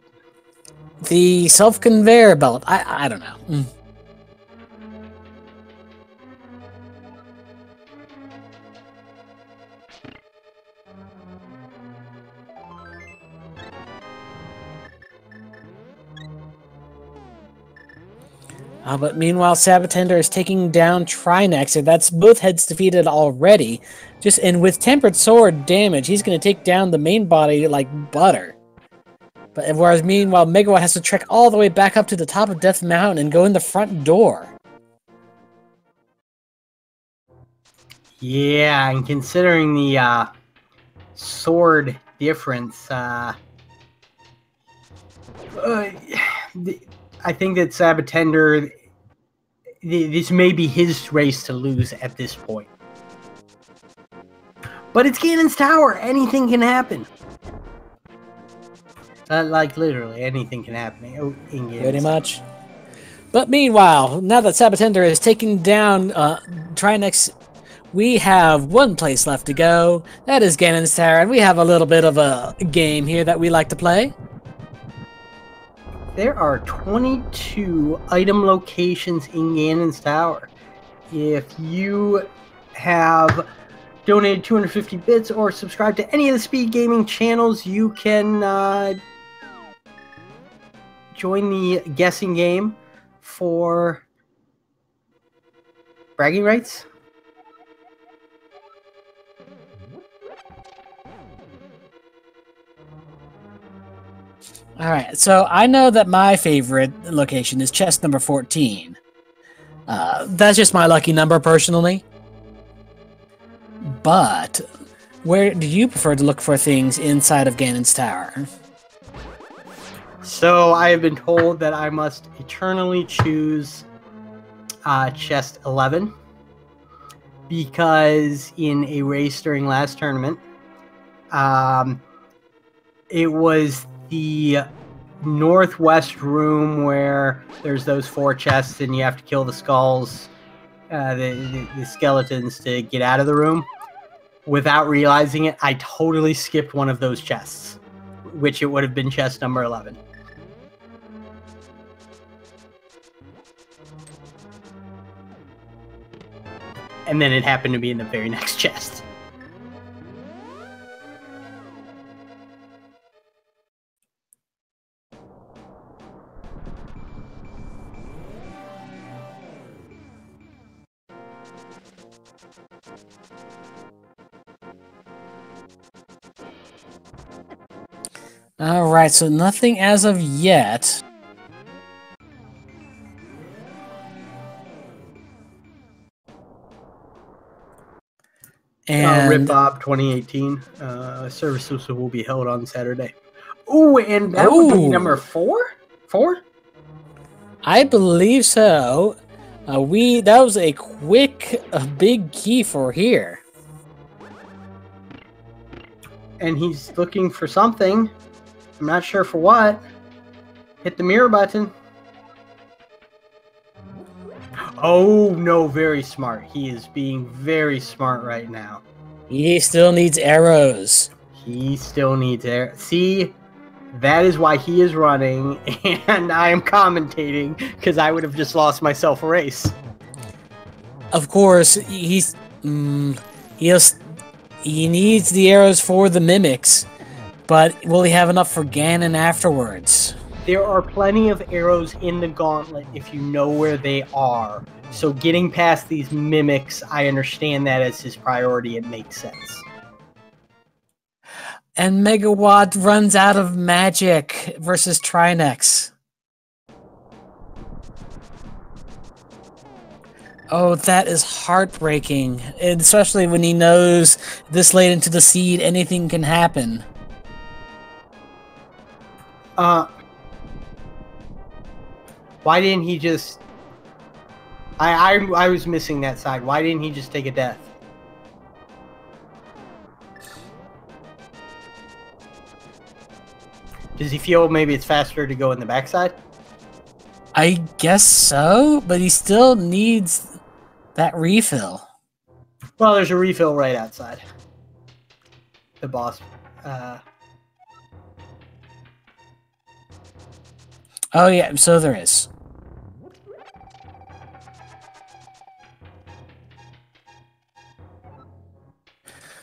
The self-conveyor belt. I don't know. But meanwhile, sab0tender is taking down Trinexer. That's both heads defeated already. And with tempered sword damage, he's going to take down the main body like butter. But whereas meanwhile, Megawatt has to trek all the way back up to the top of Death Mountain and go in the front door. Yeah, and considering the sword difference, I think that sab0tender, this may be his race to lose at this point. But it's Ganon's Tower. Anything can happen. Like, literally, anything can happen in Ganon's Pretty much. But meanwhile, now that sab0tender is taking down Trinex, we have one place left to go. That is Ganon's Tower, and we have a little bit of a game here that we like to play. There are 22 item locations in Ganon's Tower. If you have donated 250 bits or subscribed to any of the Speed Gaming channels, you can join the guessing game for bragging rights. Alright, so I know that my favorite location is chest number 14. That's just my lucky number, personally. But where do you prefer to look for things inside of Ganon's Tower? So I have been told that I must eternally choose chest 11. Because in a race during last tournament, it was the northwest room where there's those 4 chests and you have to kill the skulls, the skeletons to get out of the room. Without realizing it, I totally skipped one of those chests, which it would have been chest number 11. And then it happened to be in the very next chest. Alright, so nothing as of yet. And Rip Bob 2018 services will be held on Saturday. Oh, and that would be number 4? 4? I believe so. That was a big key for here. And he's looking for something. I'm not sure for what. Hit the mirror button. Oh, no, very smart. He is being very smart right now. He still needs arrows. He still needs arrows. See, that is why he is running, and I am commentating, because I would have just lost myself a race. Of course, he needs the arrows for the mimics, but will he have enough for Ganon afterwards? There are plenty of arrows in the gauntlet if you know where they are. So getting past these mimics, I understand that as his priority. It makes sense. And Megawott runs out of magic versus Trinex. Oh, that is heartbreaking. And especially when he knows this late into the seed, anything can happen. Why didn't he just... I was missing that side. Why didn't he just take a death? Does he feel maybe it's faster to go in the backside? I guess so, but he still needs that refill. Well, there's a refill right outside the boss. Oh yeah, so there is.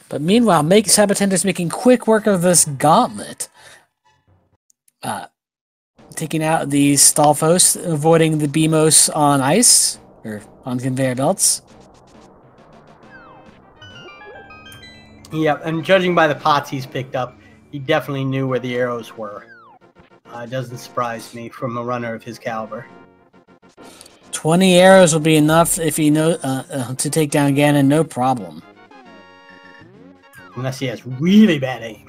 But meanwhile, sab0tender's making quick work of this gauntlet. Taking out the Stalfos, avoiding the Beamos on ice, or on conveyor belts. Yep, and judging by the pots he's picked up, he definitely knew where the arrows were. It doesn't surprise me from a runner of his caliber. 20 arrows will be enough if he to take down Ganon, no problem. Unless he has really bad aim.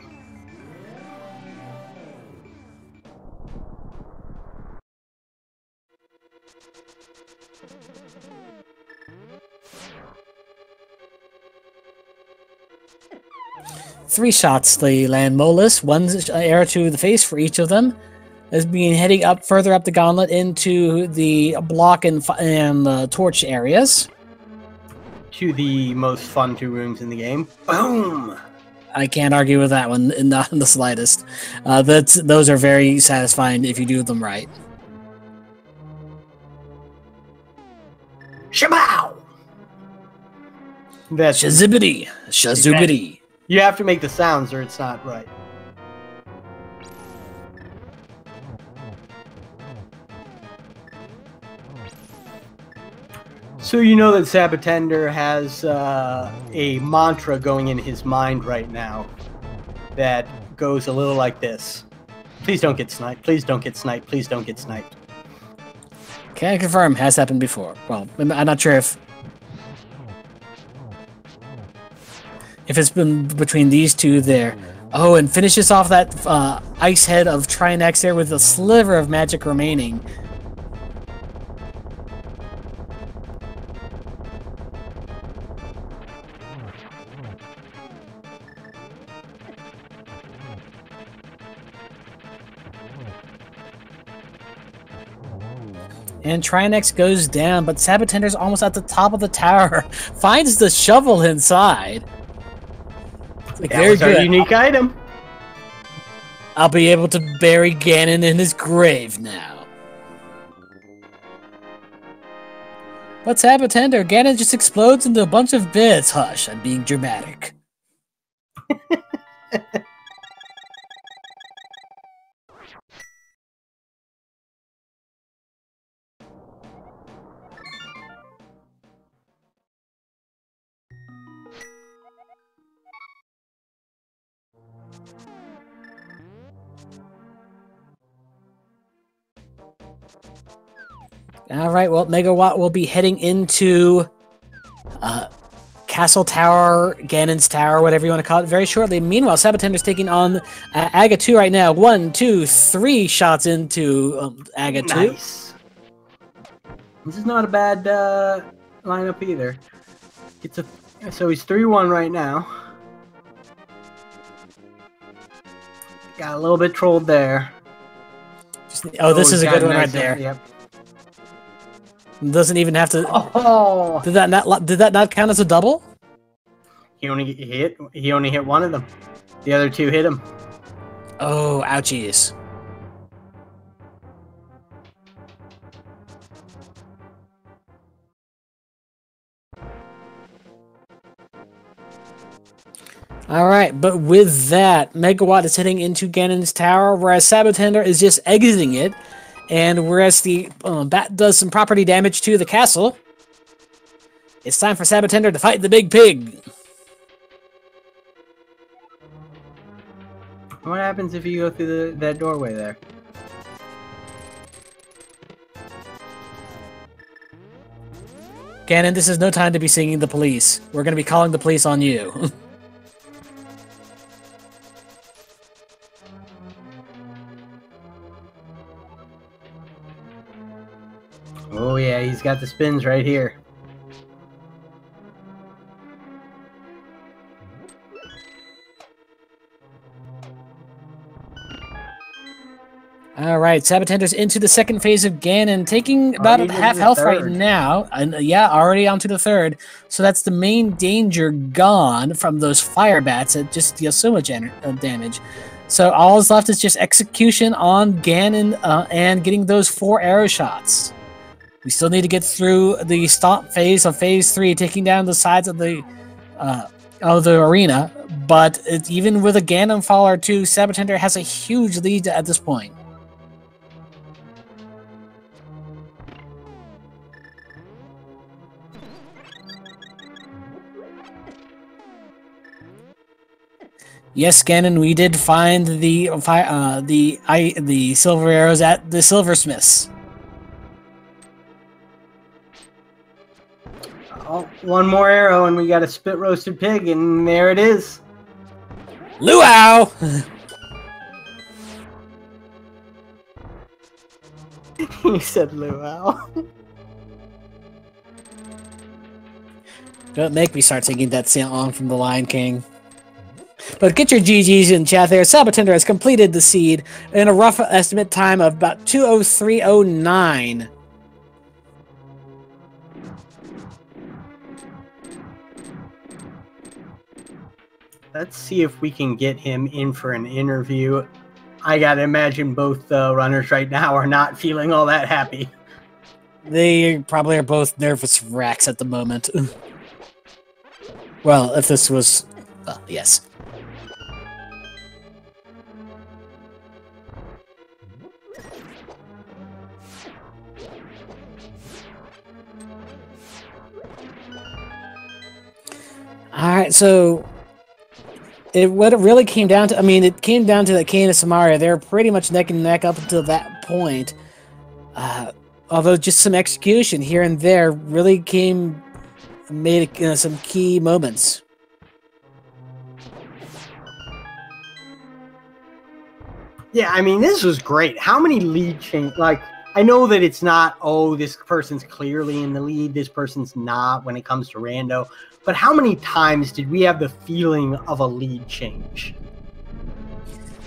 Three shots they land Molus, one arrow to the face for each of them, as being heading up further up the gauntlet into the block and torch areas. To the most fun 2 rooms in the game. Boom! I can't argue with that one, not in the slightest. Those are very satisfying if you do them right. Shabow! That's Shazibbity! Shazoobity! You have to make the sounds or it's not right. So you know that sab0tender has a mantra going in his mind right now that goes a little like this. Please don't get sniped. Please don't get sniped. Please don't get sniped. Can I confirm? Has happened before. Well, I'm not sure if it's been between these two there. Oh, and finishes off that ice head of Trinex there with a sliver of magic remaining. And Trinex goes down, but sab0tender's almost at the top of the tower. Finds the shovel inside. Like, that was our unique item. I'll be able to bury Ganon in his grave now. But sab0tender, Ganon just explodes into a bunch of bits. Hush, I'm being dramatic. All right, well, Megawatt will be heading into Castle Tower, Ganon's Tower, whatever you want to call it, very shortly. Meanwhile, sab0tender's taking on Aga 2 right now. 1, 2, 3 shots into Aga 2. Nice. This is not a bad lineup either. So he's 3-1 right now. Got a little bit trolled there. This is a good one right there. Yep. Doesn't even have to. Oh! Did that not count as a double? He only hit one of them. The other two hit him. Oh, ouchies. All right, but with that, Megawatt is heading into Ganon's Tower, whereas sab0tender is just exiting it. And whereas the bat does some property damage to the castle, it's time for sab0tender to fight the big pig. What happens if you go through that doorway there? Ganon, this is no time to be singing the police. We're going to be calling the police on you. Oh yeah, he's got the spins right here. All right, sab0tender's into the second phase of Ganon, taking about half health right now. And yeah, already onto the third. So that's the main danger gone from those fire bats that just deal so much damage. So all is left is just execution on Ganon and getting those 4 arrow shots. We still need to get through the stomp phase of phase 3, taking down the sides of the arena. But even with a Ganon fall or 2, sab0tender has a huge lead at this point. Yes, Ganon, we did find the silver arrows at the silversmiths. Oh, one more arrow and we got a spit roasted pig, and there it is. Luau! He said luau. Don't make me start singing that song from The Lion King. But get your GGs in chat there. sab0tender has completed the seed in a rough estimate time of about 2:03:09. Let's see if we can get him in for an interview. I gotta imagine both runners right now are not feeling all that happy. They probably are both nervous wrecks at the moment. Well, if this was... yes. Alright, so... what it really came down to... I mean, it came down to that Kain and Samaria. They were pretty much neck and neck up until that point. Although just some execution here and there really made some key moments. Yeah, I mean, this was great. How many lead change? Like, I know that it's not, oh, this person's clearly in the lead, this person's not when it comes to rando. But how many times did we have the feeling of a lead change?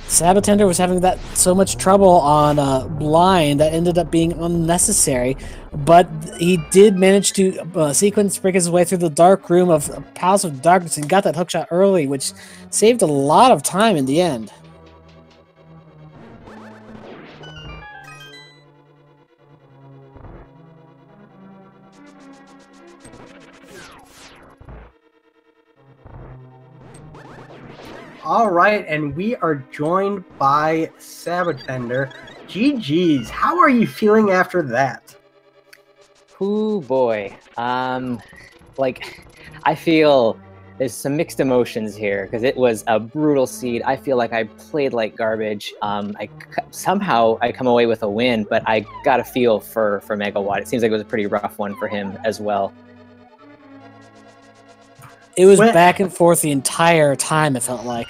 sab0tender was having so much trouble on blind that ended up being unnecessary, but he did manage to sequence break his way through the dark room of Palace of Darkness and got that hookshot early, which saved a lot of time in the end. All right, and we are joined by sab0tender. GG's, how are you feeling after that? Ooh, boy. Like, I feel there's some mixed emotions here because it was a brutal seed. I feel like I played like garbage. Somehow I come away with a win, but I got a feel for Megawott. It seems like it was a pretty rough one for him as well. It was back and forth the entire time, it felt like.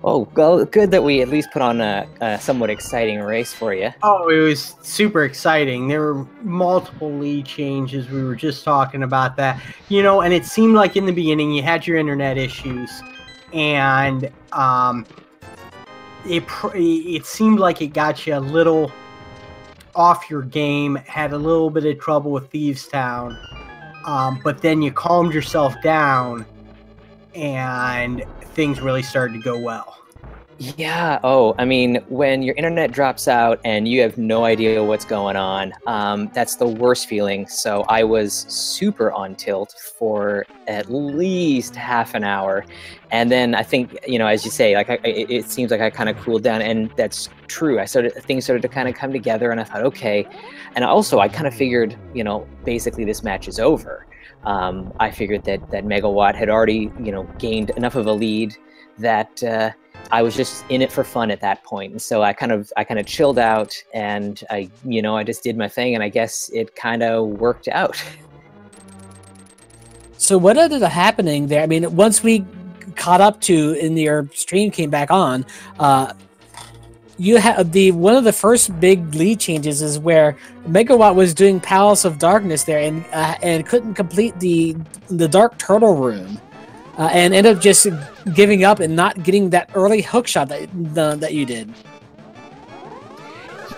Oh, well, good that we at least put on a somewhat exciting race for you. Oh, it was super exciting. There were multiple lead changes. We were just talking about that. You know, and it seemed like in the beginning you had your internet issues, and it seemed like it got you a little off your game, had a little bit of trouble with Thieves Town. But then you calmed yourself down and things really started to go well. Yeah. Oh, I mean, when your internet drops out and you have no idea what's going on, that's the worst feeling. So I was super on tilt for at least half an hour. And then I think, you know, as you say, like it seems like I kind of cooled down, and that's true. Things started to kind of come together, and I thought, okay. And also I kind of figured, you know, basically this match is over. I figured that Megawatt had already, you know, gained enough of a lead that I was just in it for fun at that point. And so I kind of chilled out, and I just did my thing, and I guess it kind of worked out. So what ended up happening there? I mean, once we caught up to, and your stream came back on, you had one of the first big lead changes is where Megawatt was doing Palace of Darkness there, and couldn't complete the Dark Turtle room, and ended up just giving up and not getting that early hook shot that you did.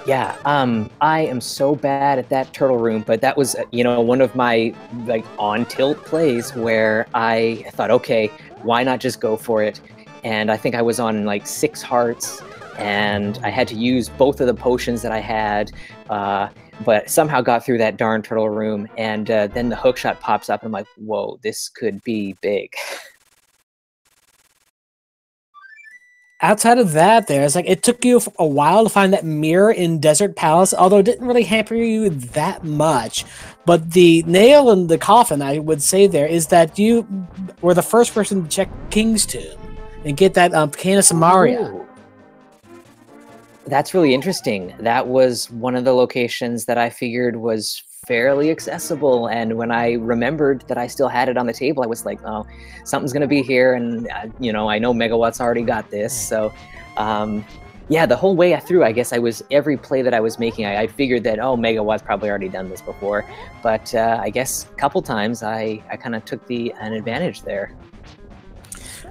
Yeah, I am so bad at that turtle room, but that was, you know, one of my like on tilt plays where I thought, okay, why not just go for it? And I think I was on like 6 hearts, and I had to use both of the potions that I had, but somehow got through that darn turtle room, and then the hook shot pops up, and I'm like, whoa, this could be big. Outside of that, it's like it took you a while to find that mirror in Desert Palace, although it didn't really hamper you that much. But the nail in the coffin, I would say there, is that you were the first person to check King's Tomb and get that Cane of Samaria. Ooh. That's really interesting. That was one of the locations that I figured was fairly accessible, and when I remembered that I still had it on the table, I was like, oh, something's gonna be here, and you know, I know Megawatt's already got this. So yeah, the whole way through, I guess every play that I was making, I figured that, oh, Megawatt's probably already done this before, but I guess a couple times I kind of took an advantage there.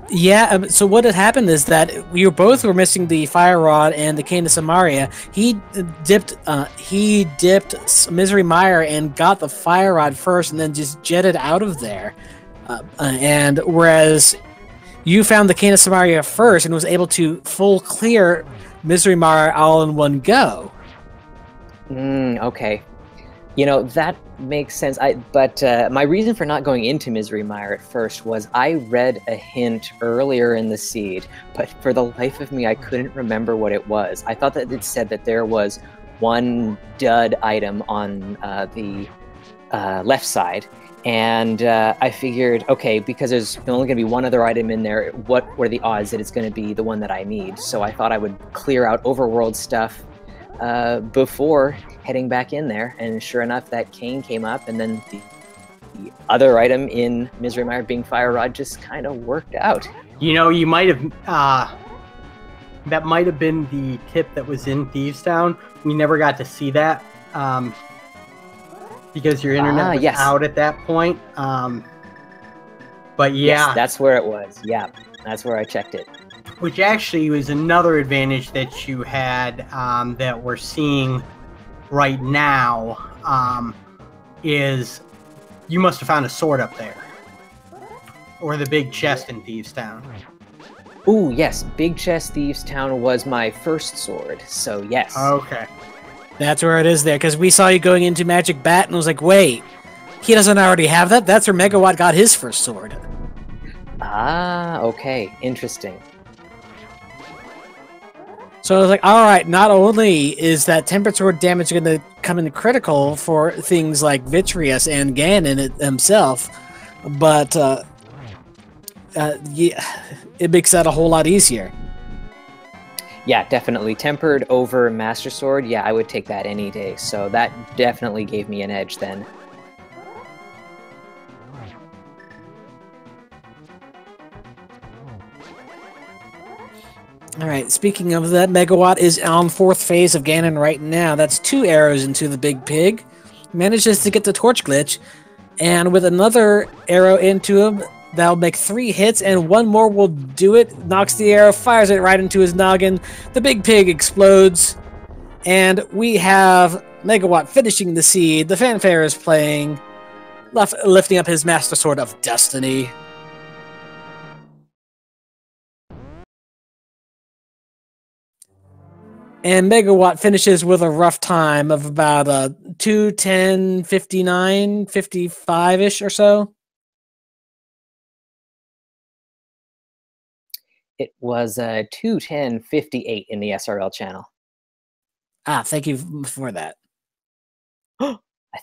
Yeah, so what had happened is that we both were missing the Fire Rod and the Cane of Samaria. He dipped Misery Mire and got the Fire Rod first, and then just jetted out of there. And whereas you found the Cane of Samaria first and was able to full clear Misery Mire all in one go. Okay. You know, that makes sense. But my reason for not going into Misery Mire at first was I read a hint earlier in the seed, but for the life of me, I couldn't remember what it was. I thought that it said that there was one dud item on the left side, and I figured, okay, because there's only going to be one other item in there, what are the odds that it's going to be the one that I need? So I thought I would clear out overworld stuff before heading back in there, and sure enough, that cane came up, and then the other item in Misery Mire being Fire Rod just kind of worked out. You know, you might have that might have been the tip that was in Thieves Town. We never got to see that because your internet was out at that point. But yeah, yes, that's where it was. Yeah, that's where I checked it. Which actually was another advantage that you had that we're seeing right now, is you must have found a sword up there. Or the big chest in Thieves Town. Ooh, yes, Big Chest Thieves Town was my first sword, so yes. Okay. That's where it is there, because we saw you going into Magic Bat and was like, wait, he doesn't already have that. That's where Megawatt got his first sword. Ah, okay. Interesting. So I was like, all right, not only is that tempered sword damage going to come in critical for things like Vitreous and Ganon himself, but yeah, it makes that a whole lot easier. Yeah, definitely. Tempered over Master Sword, yeah, I would take that any day. So that definitely gave me an edge then. All right, speaking of that, Megawatt is on 4th phase of Ganon right now. That's 2 arrows into the big pig. Manages to get the torch glitch, and with another arrow into him, that'll make 3 hits, and 1 more will do it. Knocks the arrow, fires it right into his noggin. The big pig explodes, and we have Megawatt finishing the seed. The fanfare is playing, lifting up his Master Sword of Destiny. And Megawatt finishes with a rough time of about 2:10:59, 55-ish or so. It was 2:10:58 in the SRL channel. Ah, thank you for that. I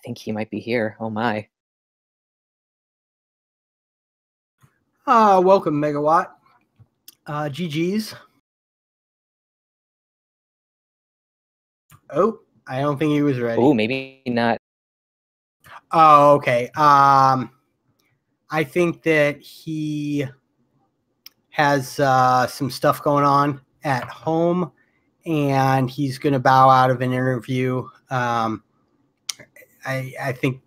think he might be here. Oh my. Welcome, Megawatt. GG's. Oh, I don't think he was ready. Oh, maybe not. Oh, okay. I think that he has some stuff going on at home, and he's going to bow out of an interview. I think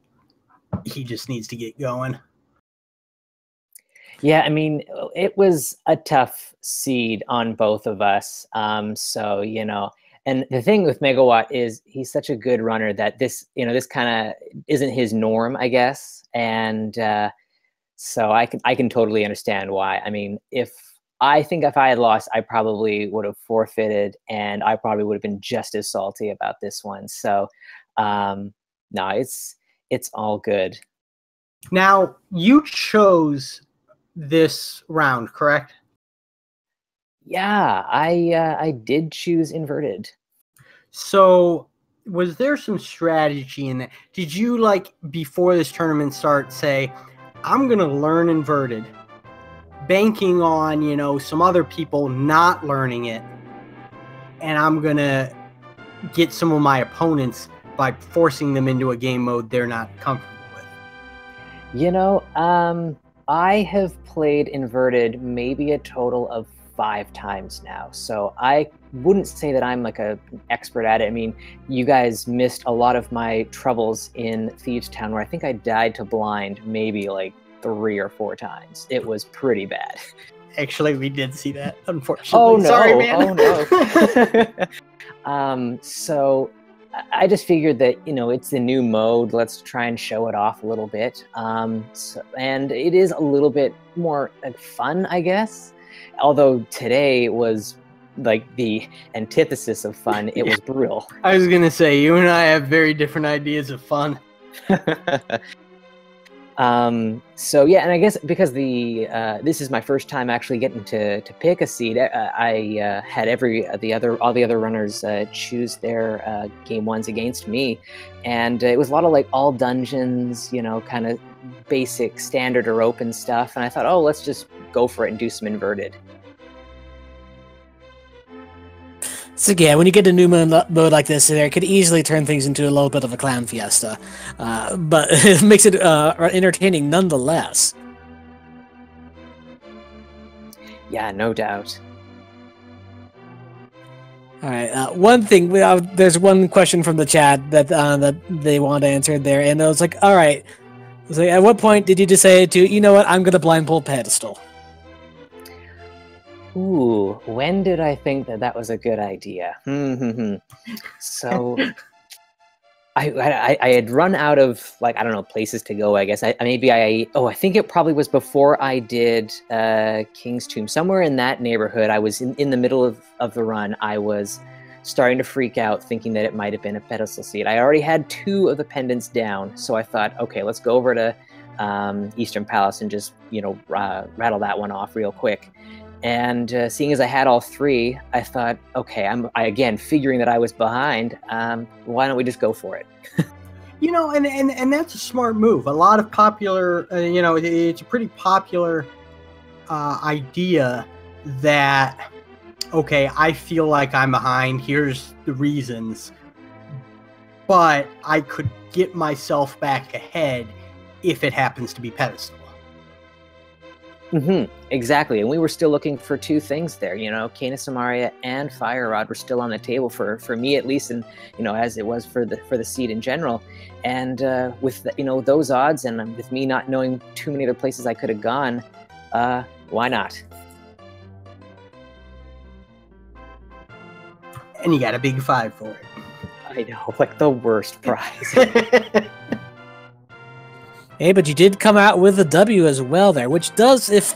he just needs to get going. Yeah, I mean, it was a tough seed on both of us. So, you know, and the thing with Megawatt is he's such a good runner that this, you know, this kind of isn't his norm, I guess. And so I can totally understand why. I mean, I think if I had lost, I probably would have forfeited, and I probably would have been just as salty about this one. So, no, it's all good. Now, you chose this round, correct? Yeah, I did choose inverted. So, was there some strategy in that? Did you, like, before this tournament start, say, I'm going to learn inverted, banking on, you know, some other people not learning it, and I'm going to get some of my opponents by forcing them into a game mode they're not comfortable with? You know, I have played inverted maybe a total of 5 times now, so I wouldn't say that I'm like an expert at it. I mean, you guys missed a lot of my troubles in Thieves Town, where I think I died to blind maybe like 3 or 4 times. It was pretty bad. Actually, we did see that, unfortunately. Oh no! Sorry, man. Oh no! So I just figured that, you know, it's the new mode. Let's try and show it off a little bit. And it is a little bit more like fun, I guess. Although today was like the antithesis of fun. It was brutal. I was gonna say, you and I have very different ideas of fun. So yeah, and I guess because this is my first time actually getting to pick a seed, I had all the other runners choose their game ones against me, and it was a lot of like all dungeons, you know, kind of basic standard or open stuff, and I thought, oh, let's just go for it and do some inverted. So yeah, when you get a new mode like this, it could easily turn things into a little bit of a clown fiesta, but it makes it entertaining nonetheless. Yeah, no doubt. All right, one thing, there's one question from the chat that they want answered there, and I was like, all right, I was like, at what point did you decide to, you know what, I'm gonna blind pull pedestal? Ooh, when did I think that was a good idea? So I had run out of, like, I don't know, places to go, I guess. I think it probably was before I did King's Tomb. Somewhere in that neighborhood, I was in the middle of the run. I was starting to freak out, thinking that it might have been a pedestal seed. I already had 2 of the pendants down, so I thought, okay, let's go over to Eastern Palace and just, you know, rattle that one off real quick. And seeing as I had all 3, I thought, okay, I again figuring that I was behind. Why don't we just go for it? You know, and that's a smart move. A lot of popular, you know, it's a pretty popular idea that, okay, I feel like I'm behind. Here's the reasons, but I could get myself back ahead if it happens to be pedestal. Exactly, and we were still looking for 2 things there. You know, Canis Amaria and Fire Rod were still on the table for me at least, and you know, as it was for the seed in general. And with the, you know, those odds, and with me not knowing too many other places I could have gone, why not? And you got a big 5 for it. I know, like the worst prize. Hey, but you did come out with a W as well there, which does, if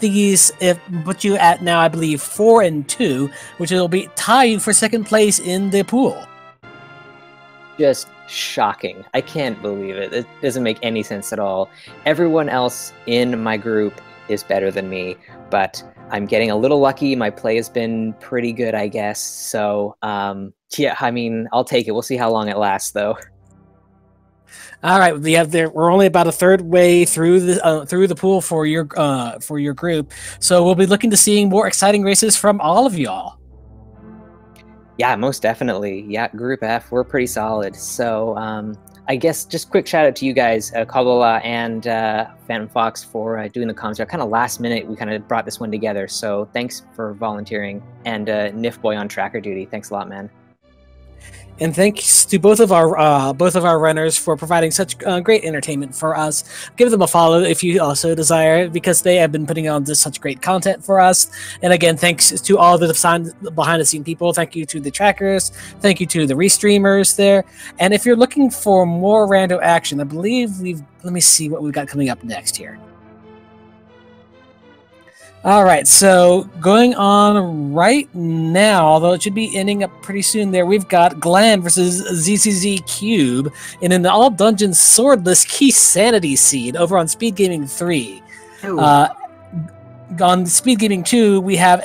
put you at now, I believe 4 and 2, which will be tie you for 2nd place in the pool. Just shocking. I can't believe it. It doesn't make any sense at all. Everyone else in my group is better than me, but I'm getting a little lucky. My play has been pretty good, I guess. So, yeah, I mean, I'll take it. We'll see how long it lasts, though. All right, we're only about a third way through the pool for your group, so we'll be looking to seeing more exciting races from all of y'all. Yeah, most definitely. Yeah, Group F, we're pretty solid. So I guess just quick shout out to you guys, Kabbalah and Phantom Fox, for doing the comms. Kind of last minute, we kind of brought this one together. So thanks for volunteering, and Nif Boy on tracker duty. Thanks a lot, man. And thanks to both of our runners for providing such great entertainment for us. Give them a follow if you also desire, because they have been putting on such great content for us. And again, thanks to all the behind-the-scene people. Thank you to the trackers. Thank you to the restreamers there. And if you're looking for more rando action, I believe let me see what we've got coming up next here. All right, so going on right now, although it should be ending up pretty soon there, we've got Glam versus ZCZ Cube in an all-dungeon swordless Key Sanity Seed over on Speed Gaming 3. On Speed Gaming 2, we have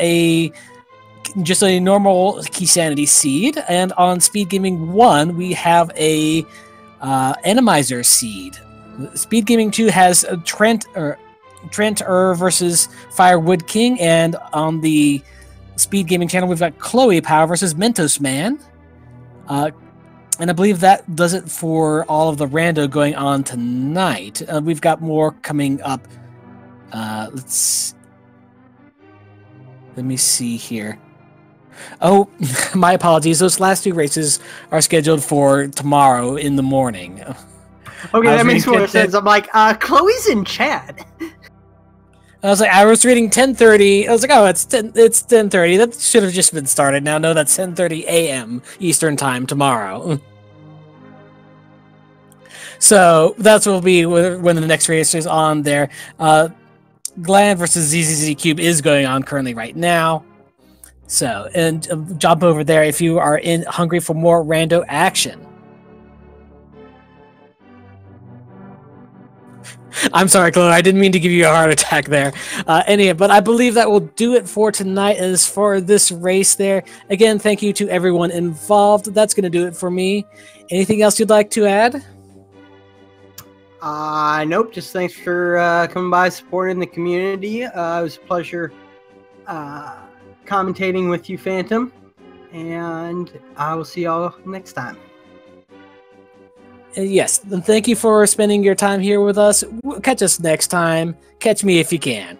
just a normal Key Sanity Seed, and on Speed Gaming 1, we have a Randomizer Seed. Speed Gaming 2 has a Trent versus Firewood King, and on the Speed Gaming channel we've got Chloe Power versus Mentos Man. And I believe that does it for all of the rando going on tonight. We've got more coming up. Let me see here. Oh, my apologies. Those last 2 races are scheduled for tomorrow in the morning. Okay, that makes more sense. I'm like, Chloe's in chat. I was reading 10:30. I was like, oh, it's 10:30. That should have just been started now. No, that's 10:30 a.m. Eastern time tomorrow. So that's what will be when the next race is on there. Glam versus ZZZ Cube is going on currently right now. So, and jump over there if you are hungry for more rando action. I'm sorry, Chloe. I didn't mean to give you a heart attack there. But I believe that will do it for tonight as for this race there. Again, thank you to everyone involved. That's going to do it for me. Anything else you'd like to add? Nope. Just thanks for coming by, supporting the community. It was a pleasure commentating with you, Phantom. And I will see y'all next time. Yes, and thank you for spending your time here with us. Catch us next time. Catch me if you can.